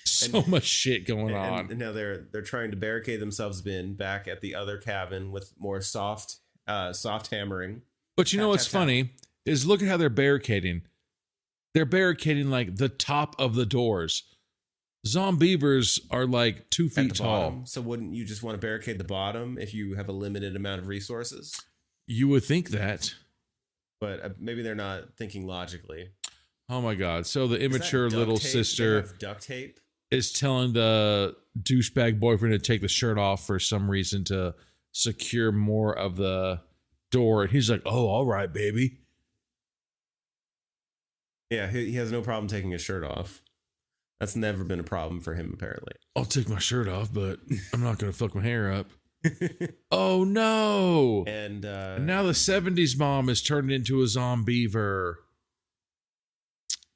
So much shit going on. And now they're trying to barricade themselves back at the other cabin with more soft hammering. But you know Tap, what's tap, tap. funny is look at how they're barricading. They're barricading like the top of the doors. Zombeavers are like 2 At feet the tall. bottom. So wouldn't you just want to barricade the bottom if you have a limited amount of resources? You would think that. But maybe they're not thinking logically. Oh my God. So the Is that immature duct little tape? They sister have duct tape. is telling the douchebag boyfriend to take the shirt off for some reason to secure more of the door. And he's like, oh, all right, baby. Yeah, he has no problem taking his shirt off. That's never been a problem for him, apparently. I'll take my shirt off, but I'm not going to fuck my hair up. Oh no. And Now the 70s mom is turned into a Zombeaver.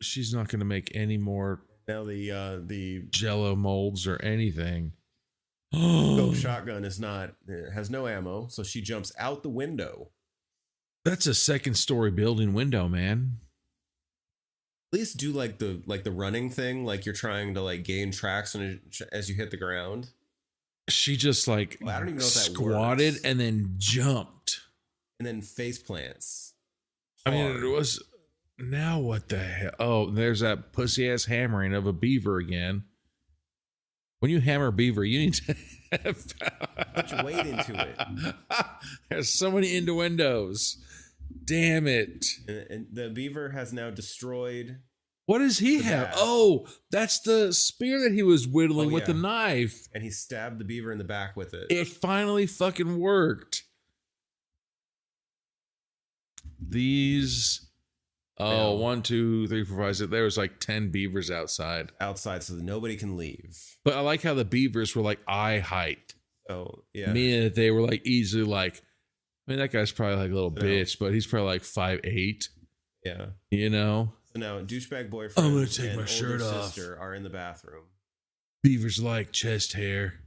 She's not going to make any more now the Jello molds or anything. scope shotgun has no ammo, so she jumps out the window. That's a second story building window, man. At least do like the running thing, like you're trying to like gain traction as you hit the ground. She just like Well, I don't even know if that squatted works. and then jumped. And then face plants. I mean, Hard. it was. Now what the hell? Oh, there's that pussy ass hammering of a beaver again. When you hammer a beaver, you need to Put your weight into it. There's so many innuendos. Damn it. And the beaver has now destroyed. What does he The have? bat. Oh, that's the spear that he was whittling Oh, with the yeah. knife. And he stabbed the beaver in the back with it. It finally fucking worked. These. Oh, Yeah. 1, 2, 3, 4, 5, 6. There was like 10 beavers outside. Outside so that nobody can leave. But I like how the beavers were like eye height. So yeah. Meaning that they were like easily like, I mean, that guy's probably like a little No. bitch, but he's probably like 5'8", Yeah. you know? So now douchebag boyfriend I'm gonna take and my older shirt off. sister are in the bathroom. Beavers like chest hair.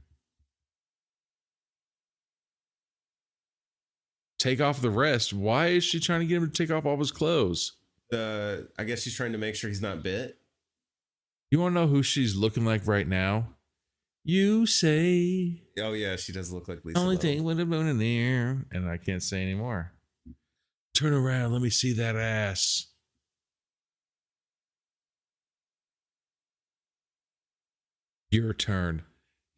Take off the rest. Why is she trying to get him to take off all of his clothes? I guess she's trying to make sure he's not bit. You want to know who she's looking like right now? You say Oh yeah, she does look like Lisa. only Loeb. thing with a bone in there, and I can't say anymore. Turn around, let me see that ass. Your turn.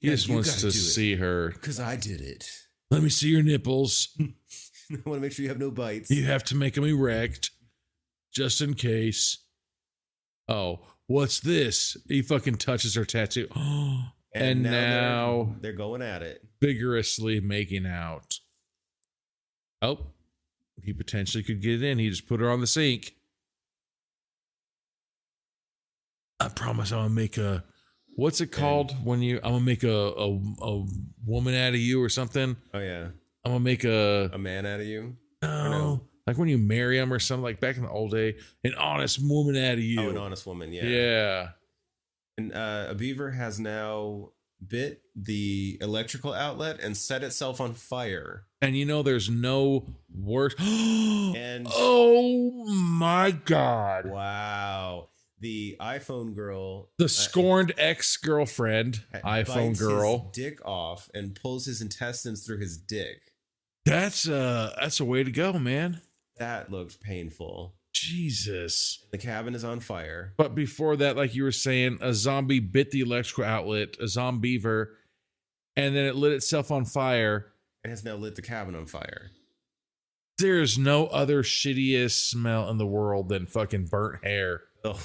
He Yeah, just you wants gotta to do it. see her. Because I did it. Let me see your nipples. I want to make sure you have no bites. You have to make them erect, just in case. Oh, what's this? He fucking touches her tattoo. And now they're going at it. vigorously making out. Oh, he potentially could get in. He just put her on the sink. I promise I'm gonna make a. What's it called when you? I'm gonna make a woman out of you or something. Oh yeah, I'm gonna make a man out of you. no, like when you marry him or something. Like back in the old day, an honest woman out of you. Oh, an honest woman. Yeah. Yeah. And a beaver has now bit the electrical outlet and set itself on fire. And you know, there's no worse. And oh my God. wow, the iPhone girl, The scorned ex-girlfriend, iPhone bites girl. his dick off and pulls his intestines through his dick. That's a way to go, man. That looked painful. Jesus. The cabin is on fire. But before that, like you were saying, a zombie bit the electrical outlet, a Zombeaver, and then it lit itself on fire. And has now lit the cabin on fire. There's no other shittiest smell in the world than fucking burnt hair. Oh.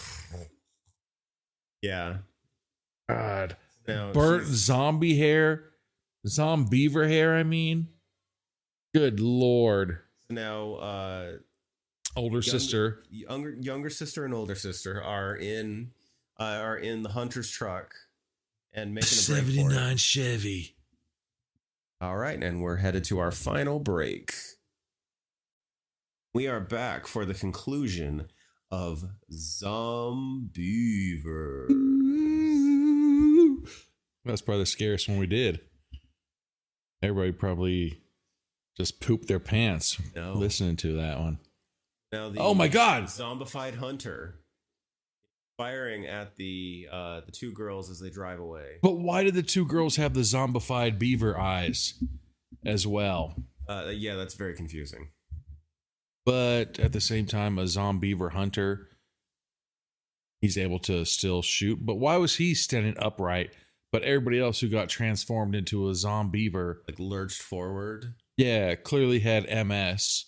Yeah. God. Now Burnt zombie hair. Zombeaver hair, I mean. Good Lord. Now, older sister. Younger sister and older sister are in the hunter's truck and making a break for it. 79 Chevy. All right, and we're headed to our final break. We are back for the conclusion of Zombeavers. That's probably the scariest one we did. Everybody probably just pooped their pants listening to that one. Now oh my God! Zombified hunter firing at the two girls as they drive away. But why did the two girls have the zombified beaver eyes as well? Yeah, that's very confusing. But at the same time, a Zombeaver hunter, he's able to still shoot. But why was he standing upright? But everybody else who got transformed into a Zombeaver, like lurched forward. Yeah, clearly had MS,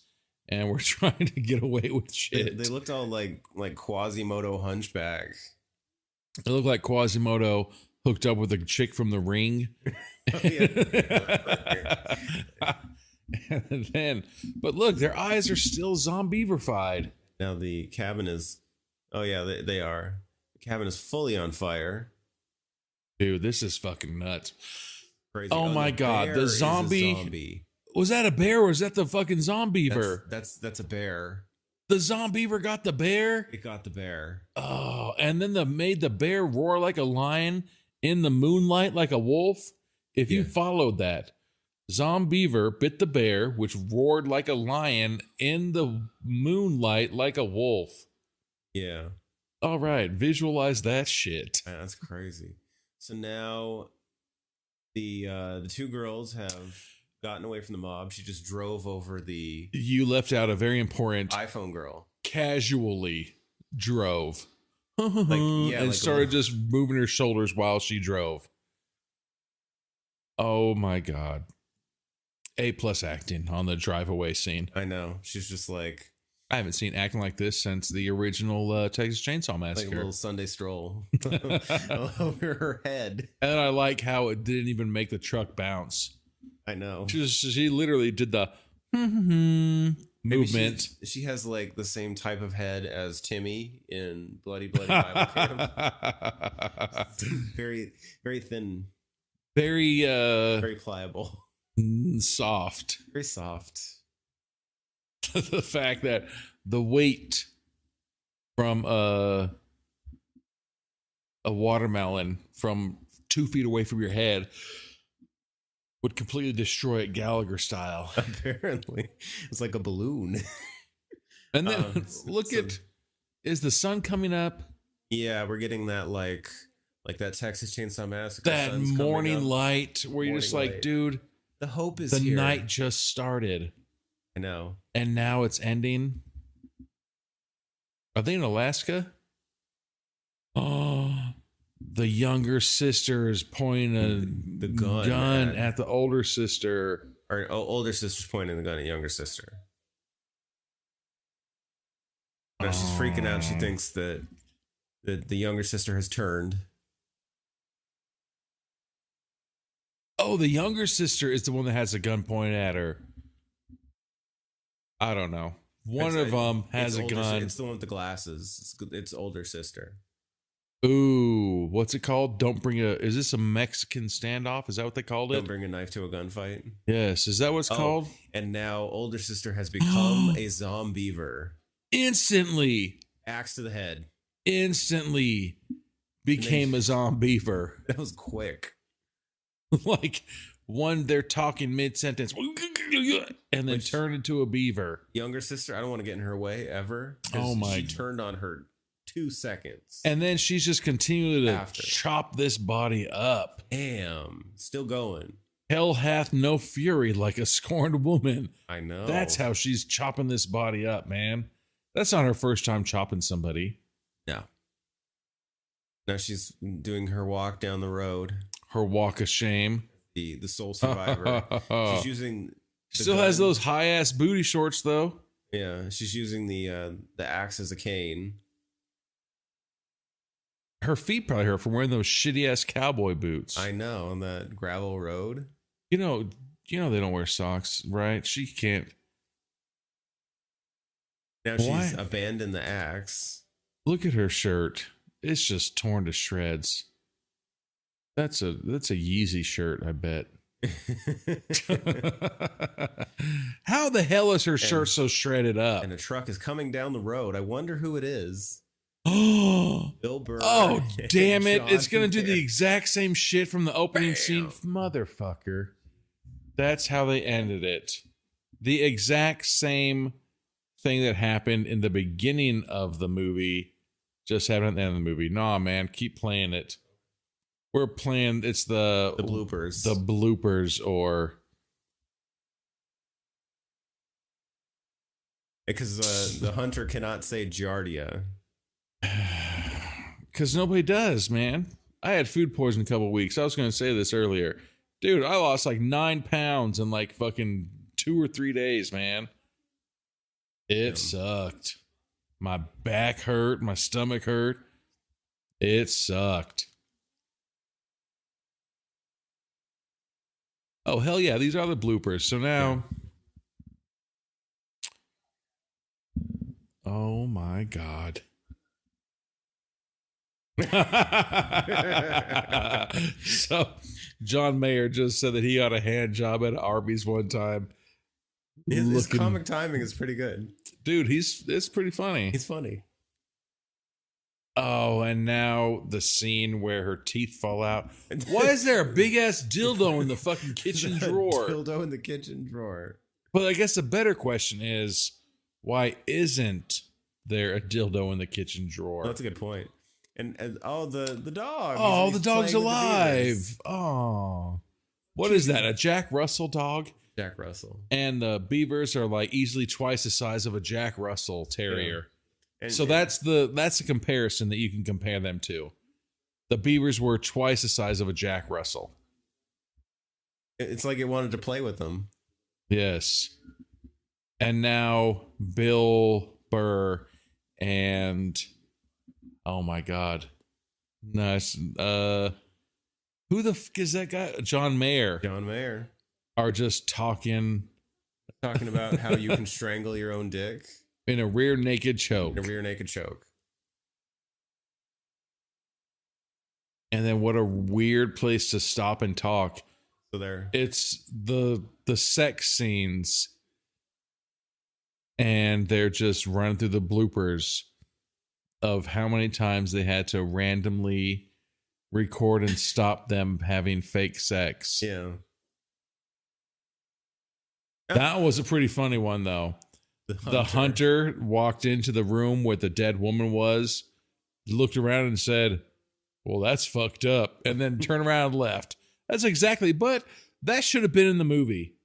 and we're trying to get away with shit. They looked all like Quasimodo hunchback. They looked like Quasimodo hooked up with a chick from The Ring. And then, but look, their eyes are still Zombeaverfied. Now the cabin is, they are. The cabin is fully on fire. Dude, this is fucking nuts. Crazy. Oh my God, the zombie. Was that a bear or was that the fucking Zombeaver? That's a bear. The Zombeaver got the bear? It got the bear. Oh, and then made the bear roar like a lion in the moonlight like a wolf. If you followed that, Zombeaver bit the bear, which roared like a lion in the moonlight like a wolf. Yeah. All right, visualize that shit. That's crazy. So now the two girls have gotten away from the mob. She just drove over the... You left out a very important... iPhone girl. Casually drove. And started just moving her shoulders while she drove. Oh my God. A+ acting on the drive away scene. I know. She's just like... I haven't seen acting like this since the original Texas Chainsaw Massacre. Like a little Sunday stroll over her head. And I like how it didn't even make the truck bounce. I know. She literally did the movement. She has like the same type of head as Timmy in Bloody Bible Camp. Very, very thin. Very pliable. Soft. Very soft. The fact that the weight from a watermelon from 2 feet away from your head would completely destroy it Gallagher style. Apparently. It's like a balloon. And then is the sun coming up? Yeah, we're getting that like that Texas Chainsaw Massacre. That morning light where you're just like, dude, the hope is the here. night just started. I know. And now it's ending. Are they in Alaska? Oh, the younger sister is pointing the gun at the older sister. Or older sister's pointing the gun at younger sister. Now she's freaking out. She thinks that the younger sister has turned. Oh, the younger sister is the one that has a gun pointed at her. I don't know. One of them has a gun. It's the one with the glasses. It's older sister. Ooh, what's it called? Is this a Mexican standoff? Is that what they called it? Don't bring a knife to a gunfight. Yes. Is that what it's called? And now older sister has become a Zombeaver. Instantly. Axe to the head. Instantly became a Zombeaver. That was quick. Like they're talking mid-sentence and then turn into a beaver. Younger sister, I don't want to get in her way ever. Oh my. She turned on her 2 seconds. And then she's just continuing to After. chop this body up. Damn, still going. Hell hath no fury like a scorned woman. I know. That's how she's chopping this body up, man. That's not her first time chopping somebody. No. Now she's doing her walk down the road. Her walk of shame. The sole survivor. She's using. Still has those high ass booty shorts though. Yeah, she's using the axe as a cane. Her feet probably hurt from wearing those shitty ass cowboy boots. I know, on that gravel road. You know they don't wear socks, right? She can't. Now she's abandoned the axe. Look at her shirt. It's just torn to shreds. That's a Yeezy shirt, I bet. How the hell is her shirt so shredded up? And a truck is coming down the road. I wonder who it is. Bill Burr. Oh, damn it. Sean It's going to do Connery. the exact same shit from the opening Bam. scene. Motherfucker. That's how they ended it. The exact same thing that happened in the beginning of the movie just happened at the end of the movie. Nah, man, keep playing it. We're playing, it's the bloopers. The bloopers, or... Because the hunter cannot say Giardia. Because nobody does, man. I had food poisoning a couple weeks. I was going to say this earlier. Dude, I lost like 9 pounds in like fucking 2 or 3 days, man. It sucked. My back hurt. My stomach hurt. It sucked. Oh, hell yeah. These are the bloopers. So now... Oh, my God. So John Mayer just said that he got a hand job at Arby's one time. His comic timing is pretty good. Dude, it's pretty funny. He's funny. Oh, and now the scene where her teeth fall out. Why is there a big ass dildo in the fucking kitchen drawer? Dildo in the kitchen drawer. Well, I guess the better question is, why isn't there a dildo in the kitchen drawer? That's a good point. And the dog. Oh, He's the dog's playing with the alive. beavers. Oh, what is that? A Jack Russell dog? Jack Russell. And the beavers are like easily twice the size of a Jack Russell Terrier. Yeah. So that's the comparison that you can compare them to. The beavers were twice the size of a Jack Russell. It's like it wanted to play with them. Yes. And now Bill Burr and oh my God. Nice. Who the fuck is that guy? John Mayer. John Mayer. Are just talking About how you can strangle your own dick. in a rear naked choke. A rear naked choke. And then what a weird place to stop and talk. So there. It's the sex scenes. And they're just running through the bloopers of how many times they had to randomly record and stop them having fake sex. Yeah. That was a pretty funny one, though. The hunter walked into the room where the dead woman was, looked around and said, well, that's fucked up, and then turned around and left. That's exactly, but that should have been in the movie.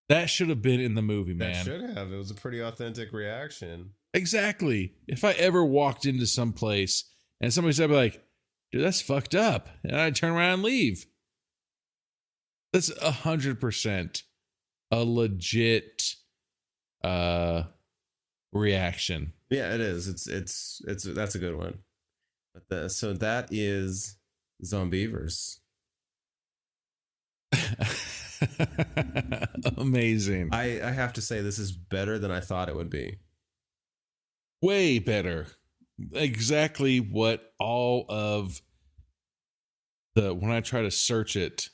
That should have been in the movie, man. That should have. It was a pretty authentic reaction. Exactly. If I ever walked into some place and somebody said, like, dude, that's fucked up, and I'd turn around and leave. That's 100% a legit reaction. Yeah, it is. It's that's a good one. But so that is Zombeavers. Amazing. I have to say this is better than I thought it would be. Way better. Exactly what all of when I try to search it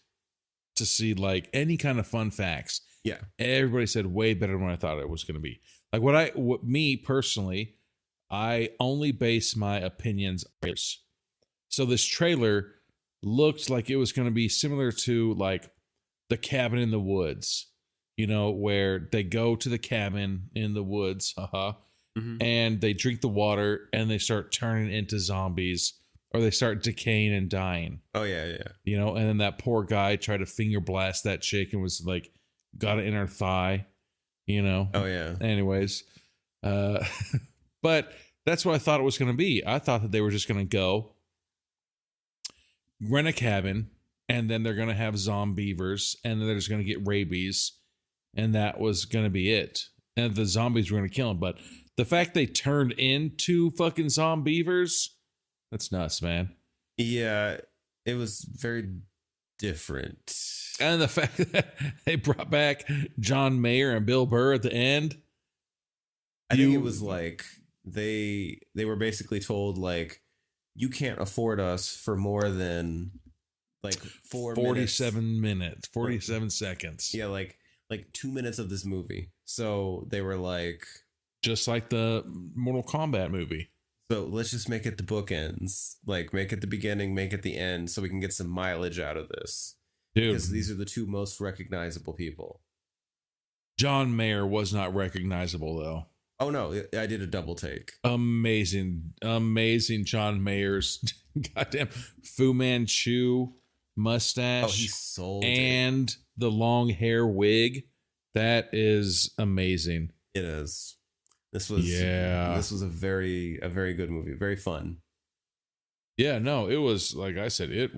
to see like any kind of fun facts. Yeah. Everybody said way better than what I thought it was going to be. Like what me personally, I only base my opinions on trailers. So this trailer looked like it was going to be similar to like the cabin in the woods, you know, where they go to the cabin in the woods, Mhm. and they drink the water and they start turning into zombies, or they start decaying and dying. Oh yeah, yeah. You know, and then that poor guy tried to finger blast that chick and was like, got it in her thigh. You know. Oh yeah. Anyways, uh, but that's what I thought it was going to be. I thought that they were just going to go rent a cabin, and then they're going to have zombeavers, and then they're just going to get rabies, and that was going to be it. And the zombies were going to kill them. But the fact they turned into fucking zombeavers, that's nuts, man. Yeah, it was very different. And the fact that they brought back John Mayer and Bill Burr at the end. I think it was like they were basically told, like, you can't afford us for more than like 47 seconds. Yeah, like 2 minutes of this movie. So they were like, just like the Mortal Kombat movie. so let's just make it the bookends. Like, make it the beginning, make it the end, so we can get some mileage out of this. Dude, Because these are the two most recognizable people. John Mayer was not recognizable though. Oh no, I did a double take. Amazing John Mayer's goddamn Fu Manchu mustache. Oh, he sold and it. the long hair wig. That is amazing. It is. This was a very good movie. Very fun. Yeah, no, it was, like I said, it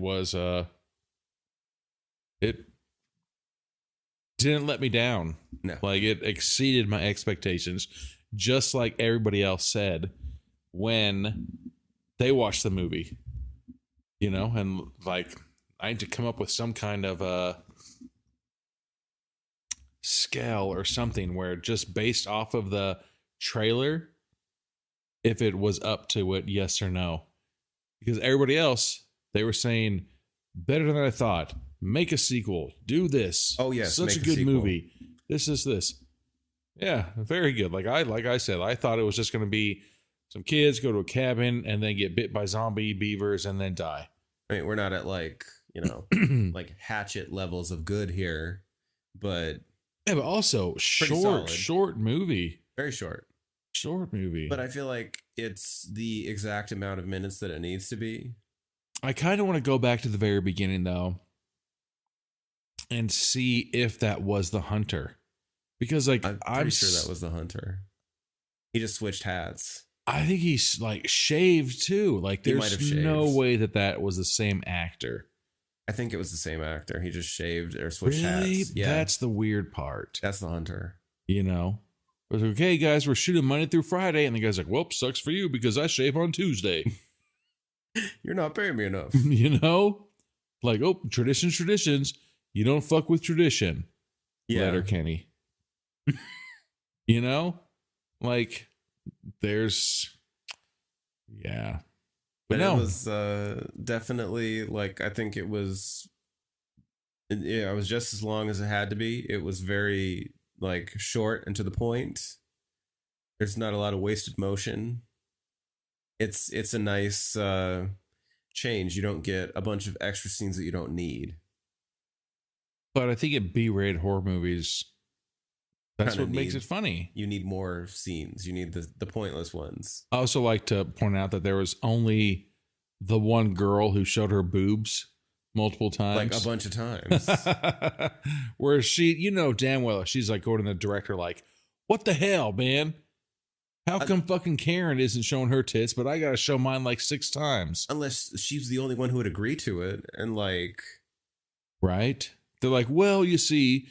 didn't let me down. No. Like, it exceeded my expectations, just like everybody else said when they watched the movie. You know, and like, I need to come up with some kind of scale or something where, just based off of the trailer, if it was up to it, yes or no. Because everybody else, they were saying, better than I thought. Make a sequel. Do this. Oh yes, such a good movie. This. Yeah, very good. Like I said, I thought it was just going to be some kids go to a cabin and then get bit by zombie beavers and then die. I mean, we're not at like, you know, like Hatchet levels of good here, but yeah, but also short movie. Very short. Short movie. But I feel like it's the exact amount of minutes that it needs to be. I kind of want to go back to the very beginning though and see if that was the hunter. Because like, I'm pretty sure that was the hunter. He just switched hats. I think he's like shaved too. Like, there's no way that was the same actor. I think it was the same actor. He just shaved or switched really? hats. Yeah, that's the weird part. That's the hunter. You know, it was like, okay, guys, we're shooting Monday through Friday, and the guy's like, "Well, sucks for you because I shave on Tuesday." You're not paying me enough. You know, like, oh, traditions. You don't fuck with tradition. Yeah. Letter Kenny. You know, like, there's, yeah. But no. It was definitely, like, I think it was just as long as it had to be. It was very, like, short and to the point. There's not a lot of wasted motion. It's a nice change. You don't get a bunch of extra scenes that you don't need. But I think in B-rated horror movies, that's what makes it funny. You need more scenes. You need the pointless ones. I also like to point out that there was only the one girl who showed her boobs multiple times. Like a bunch of times. Where she, you know damn well, she's like going to the director like, what the hell, man? How come fucking Karen isn't showing her tits, but I got to show mine like 6 times? Unless she's the only one who would agree to it. And like... Right? They're like, well, you see,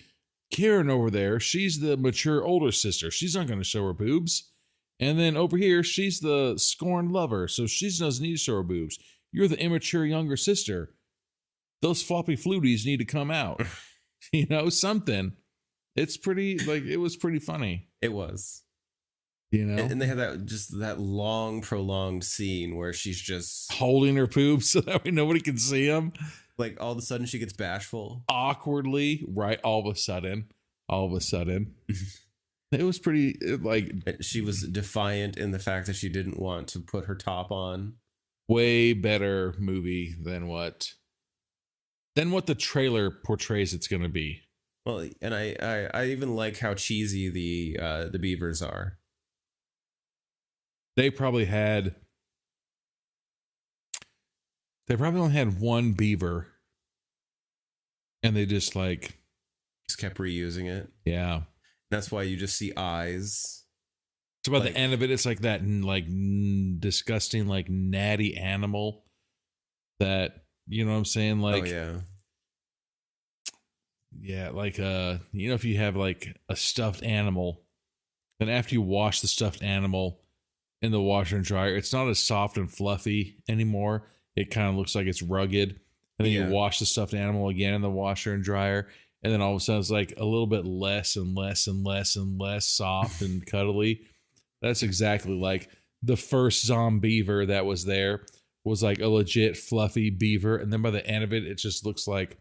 Karen over there, she's the mature older sister. She's not going to show her boobs. And then over here, she's the scorned lover, so she doesn't need to show her boobs. You're the immature younger sister. Those floppy fluties need to come out. You know, something. It's pretty, like, it was pretty funny. It was. You know? And they had that long, prolonged scene where she's just... holding her boobs so that way nobody can see them. Like, all of a sudden, she gets bashful. Awkwardly, right? All of a sudden. It was pretty, like... She was defiant in the fact that she didn't want to put her top on. Way better movie than what the trailer portrays it's going to be. Well, and I even like how cheesy the beavers are. They probably only had one beaver, and they just like Just kept reusing it. yeah. That's why you just see eyes. So by Like- the end of it, it's like that like disgusting like natty animal that you know what I'm saying like oh yeah. yeah like you know if you have like a stuffed animal, then after you wash the stuffed animal in the washer and dryer, it's not as soft and fluffy anymore. It kind of looks like it's rugged. And then Yeah. you wash the stuffed animal again in the washer and dryer, and then all of a sudden it's like a little bit less and less and less and less soft and cuddly. That's exactly like the first Zombeaver that was there was like a legit fluffy beaver, and then by the end of it, it just looks like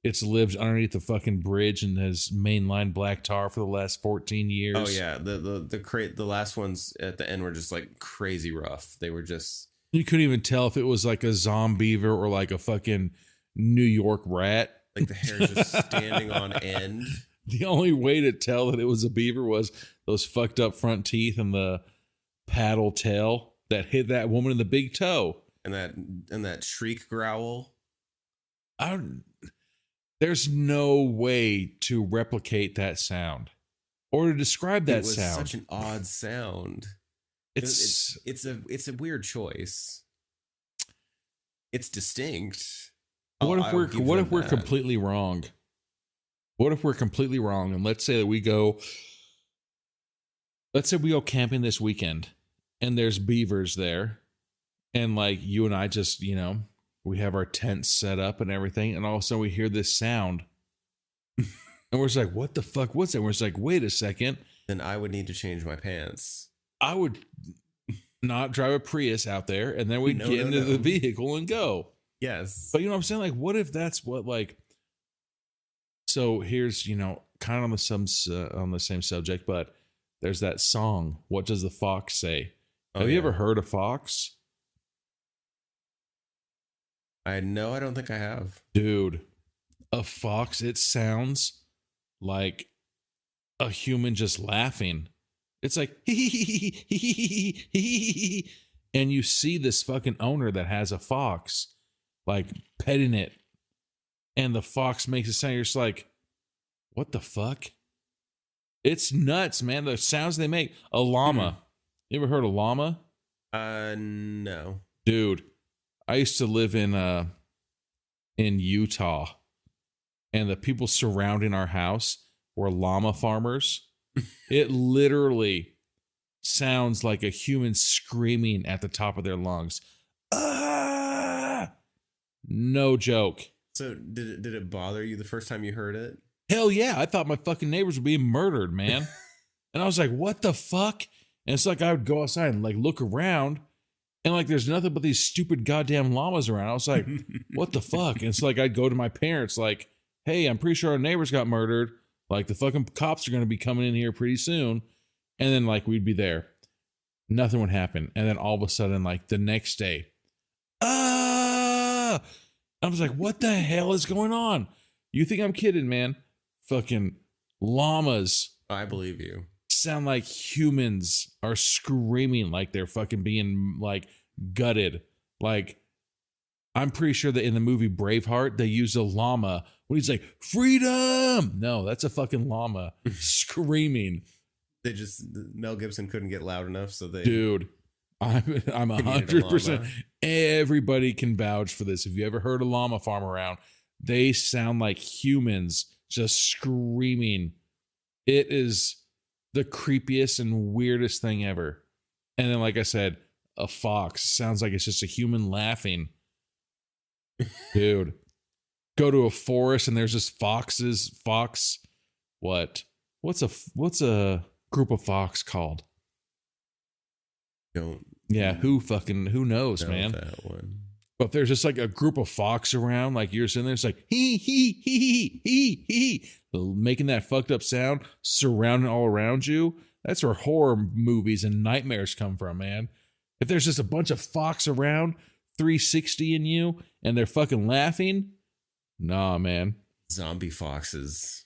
it's lived underneath the fucking bridge and has mainlined black tar for the last 14 years. Oh yeah. The last ones at the end were just like crazy rough. They were just You couldn't even tell if it was like a Zombeaver or like a fucking New York rat. like the hair just standing on end. The only way to tell that it was a beaver was those fucked up front teeth and the paddle tail that hit that woman in the big toe. And that shriek growl. There's no way to replicate that sound or to describe that it was sound. such an odd sound. It's It's a weird choice. It's distinct. what if I'll give we're them that. completely wrong? What if we're completely wrong? And let's say that we go camping this weekend and there's beavers there, and like you and I just, you know, we have our tents set up and everything, and all of a sudden we hear this sound. And we're just like, what the fuck was that? We're just like, wait a second. Then I would need to change my pants. I would not drive a Prius out there, and then we'd No, get no, into no. the vehicle and go. Yes. But you know what I'm saying? Like, what if that's what like? So here's, you know, kind of on the same subject, but there's that song. What does the fox say? Oh, Have you yeah. ever heard a fox? I don't think I have. Dude, a fox, it sounds like a human just laughing. It's like, and you see this fucking owner that has a fox, like petting it, and the fox makes a sound. You're just like, what the fuck? It's nuts, man. The sounds they make. A llama. You ever heard of llama? No. Dude, I used to live in Utah, and the people surrounding our house were llama farmers. It literally sounds like a human screaming at the top of their lungs. Ah! No joke. So did it bother you the first time you heard it? Hell yeah. I thought my fucking neighbors were being murdered, man. And I was like, what the fuck? And it's like I would go outside and like look around, and like there's nothing but these stupid goddamn llamas around. I was like, what the fuck? And it's like I'd go to my parents like, hey, I'm pretty sure our neighbors got murdered. Like the fucking cops are going to be coming in here pretty soon. And then like we'd be there. Nothing would happen. And then all of a sudden, like the next day, I was like, what the hell is going on? You think I'm kidding, man? Fucking llamas I believe you. sound like humans are screaming like they're fucking being like gutted. Like I'm pretty sure that in the movie Braveheart, they used a llama when he's like, freedom. No, that's a fucking llama screaming. Mel Gibson couldn't get loud enough, so they Dude, I'm needed a 100%. llama. Everybody can vouch for this. If you ever heard a llama farm around, they sound like humans just screaming. It is the creepiest and weirdest thing ever. And then, like I said, a fox sounds like it's just a human laughing. Dude, go to a forest and there's just foxes. What's a group of fox called? don't Yeah, who knows, know man? that one. But if there's just like a group of fox around, like you're sitting there, it's like he, making that fucked up sound, surrounding all around you. That's where horror movies and nightmares come from, man. If there's just a bunch of fox around, 360 in you, and they're fucking laughing, nah, man. Zombie foxes.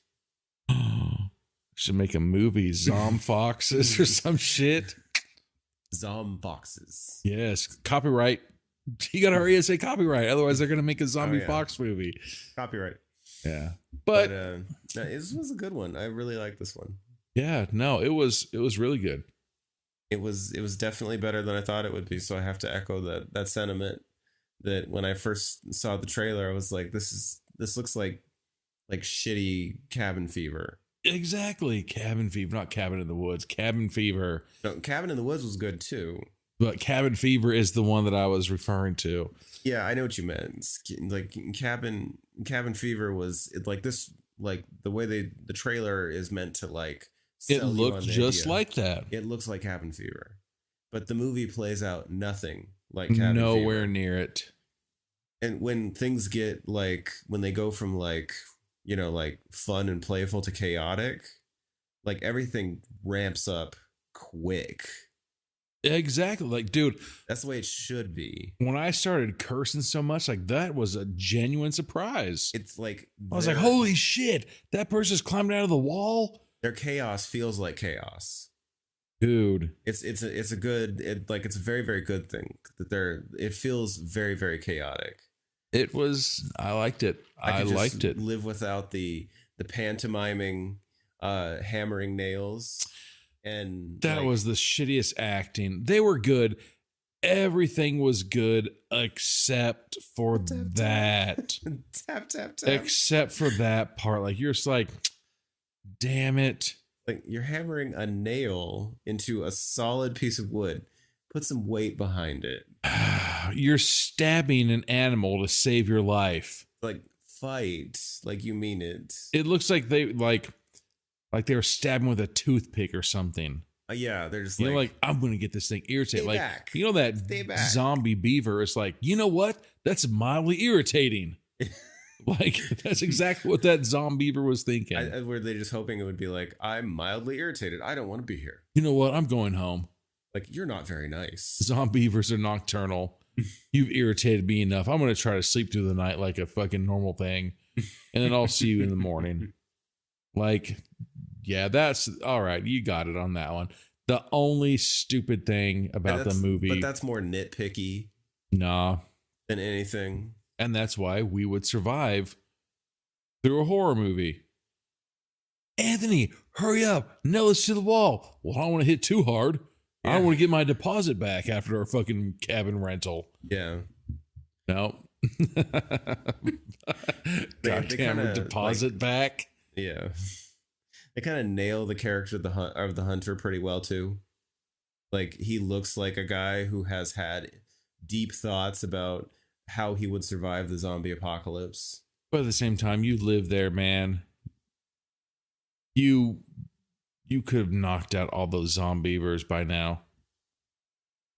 Should make a movie, Zom Foxes or some shit. Zomboxes. Yes, copyright. You gotta hurry and say copyright, otherwise they're gonna make a zombie yeah. fox movie. Copyright. Yeah, but no, this was a good one. I really like this one. Yeah, no, it was really good. It was definitely better than I thought it would be. So I have to echo that sentiment. That when I first saw the trailer, I was like, this looks like shitty Cabin Fever. Exactly, Cabin Fever, not Cabin in the Woods. Cabin Fever. No, Cabin in the Woods was good too. But Cabin Fever is the one that I was referring to. Yeah, I know what you meant. It's like Cabin Fever was like this, like the way the trailer is meant to like. It looked just idea. like that. It looks like Cabin Fever, but the movie plays out nothing like Cabin Nowhere Fever. near it. And when things get like when they go from like like fun and playful to chaotic, like everything ramps up quick. Exactly. Like, dude, that's the way it should be. When I started cursing so much, like that was a genuine surprise. It's like I was like, holy shit, that person's climbed out of the wall. Their chaos feels like chaos. Dude. It's a good it's a very, very good thing that it feels very, very chaotic. It was I liked it. I liked it. Live without the pantomiming hammering nails. And that was the shittiest acting. They were good. Everything was good except for that. Tap, tap, tap. Except for that part. Like, you're just like, damn it. Like, you're hammering a nail into a solid piece of wood. Put some weight behind it. You're stabbing an animal to save your life. Like, fight. Like, you mean it. It looks like they they were stabbing with a toothpick or something. Yeah, they're just like I'm gonna get this thing irritated. Like back. That zombie beaver is like, you know what? That's mildly irritating. Like that's exactly what that Zombeaver was thinking. Were they just hoping it would be like, I'm mildly irritated. I don't want to be here. You know what? I'm going home. Like, you're not very nice. Zombeavers are nocturnal. You've irritated me enough. I'm gonna try to sleep through the night like a fucking normal thing, and then I'll see you in the morning. Like. Yeah, that's all right. You got it on that one. The only stupid thing about the movie. But that's more nitpicky. Nah. Than anything. And that's why we would survive through a horror movie. Anthony, hurry up. Nail us to the wall. Well, I don't want to hit too hard. Yeah. I don't want to get my deposit back after our fucking cabin rental. Yeah. No. Goddamn deposit back. Yeah. They kind of nail the character of the hunter pretty well too. Like, he looks like a guy who has had deep thoughts about how he would survive the zombie apocalypse. But at the same time, you live there, man. You could have knocked out all those Zombeavers by now.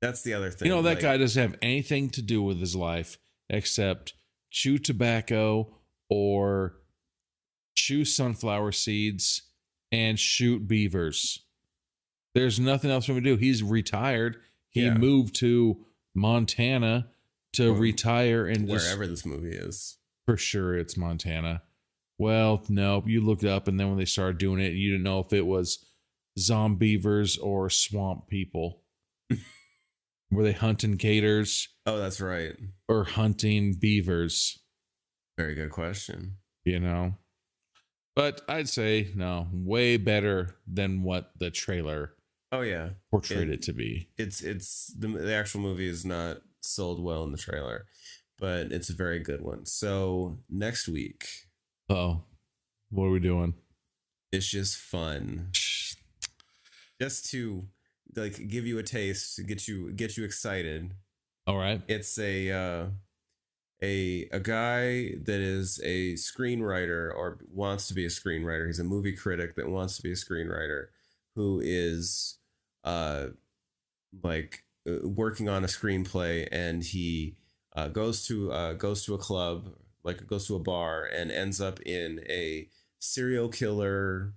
That's the other thing. You know, that guy doesn't have anything to do with his life except chew tobacco or chew sunflower seeds and shoot beavers. There's nothing else for him to do. He's retired. He moved to Montana to retire and wherever this movie is. For sure it's Montana. Well, no, you looked it up, and then when they started doing it, you didn't know if it was Zombeavers or swamp people. Were they hunting gators? Oh, that's right. Or hunting beavers? Very good question. You know? But I'd say, no, way better than what the trailer portrayed it to be. It's the actual movie is not sold well in the trailer, but it's a very good one. So next week. Oh, what are we doing? It's just fun. Just to like give you a taste, to get you excited. All right. It's a guy that is a screenwriter or wants to be a screenwriter. He's a movie critic that wants to be a screenwriter who is working on a screenplay, and he goes to a club, goes to a bar, and ends up in a serial killer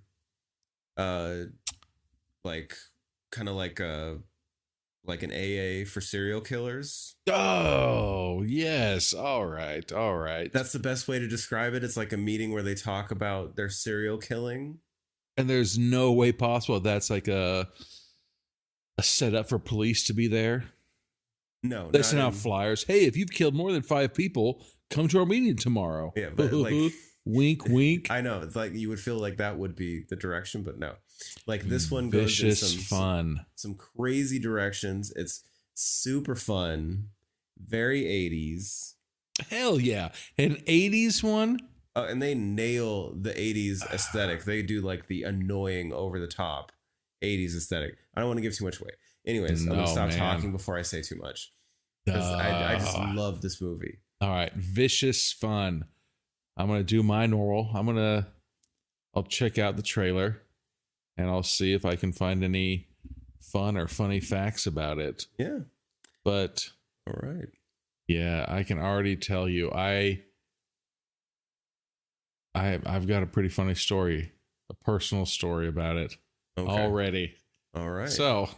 like an AA for serial killers. Oh, yes. All right. That's the best way to describe it. It's like a meeting where they talk about their serial killing. And there's no way possible that's like a a setup for police to be there. No, They send out flyers. Hey, if you've killed more than 5 people, come to our meeting tomorrow. Yeah, but like wink, wink. I know it's like you would feel like that would be the direction, but no. Like this one goes in Vicious fun. some crazy directions. It's super fun, very 80s. Hell yeah, an 80s one. And they nail the 80s aesthetic. They do like the annoying, over the top 80s aesthetic. I don't want to give too much away. Anyways, I'm gonna stop talking before I say too much. Because I just love this movie. All right, vicious fun. I'm gonna do my normal. I'll check out the trailer, and I'll see if I can find any fun or funny facts about it. Yeah. But all right. Yeah, I can already tell you. I've got a pretty funny story, a personal story about it already. All right. So,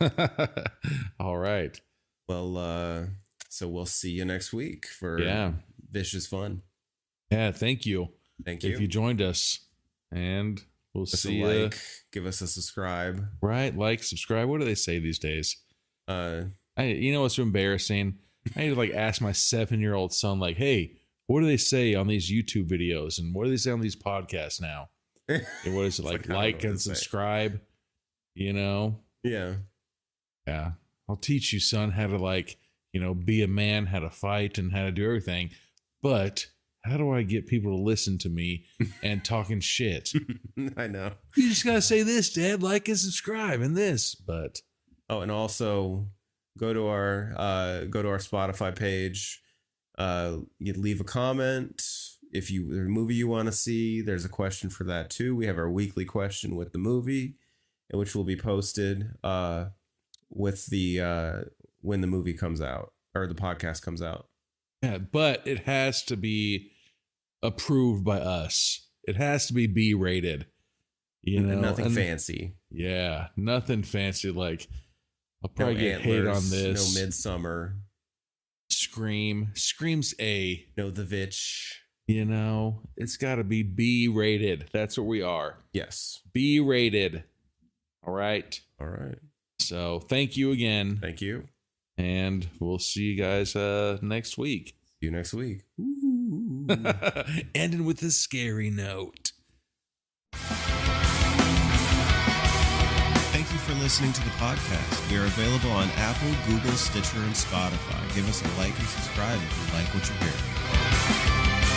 all right. Well, so we'll see you next week for Vicious Fun. Yeah, thank you. Thank you. If you joined us, and we'll see you. Like, give us a subscribe. Right, like, subscribe. What do they say these days? You know what's embarrassing? I need to like ask my 7-year-old son, like, hey, what do they say on these YouTube videos, and what do they say on these podcasts now? And what is it like and subscribe? You know? Yeah. Yeah. I'll teach you, son, how to be a man, how to fight, and how to do everything. But how do I get people to listen to me and talking shit? I know. You just gotta say this, Dad, like and subscribe, and this. But and also go to our Spotify page. You leave a comment if there's a movie you want to see. There's a question for that too. We have our weekly question with the movie, which will be posted with the when the movie comes out or the podcast comes out. Yeah, but it has to be approved by us. It has to be B-rated. Nothing fancy. Yeah, nothing fancy. Like I'll probably get Antlers, hate on this. No Midsummer. Scream's A. No The Vitch. It's got to be B-rated. That's what we are. Yes. B-rated. All right. All right. So thank you again. Thank you. And we'll see you guys next week. See you next week. Ooh. Ending with a scary note. Thank you for listening to the podcast. We are available on Apple, Google, Stitcher, and Spotify. Give us a like and subscribe if you like what you hear.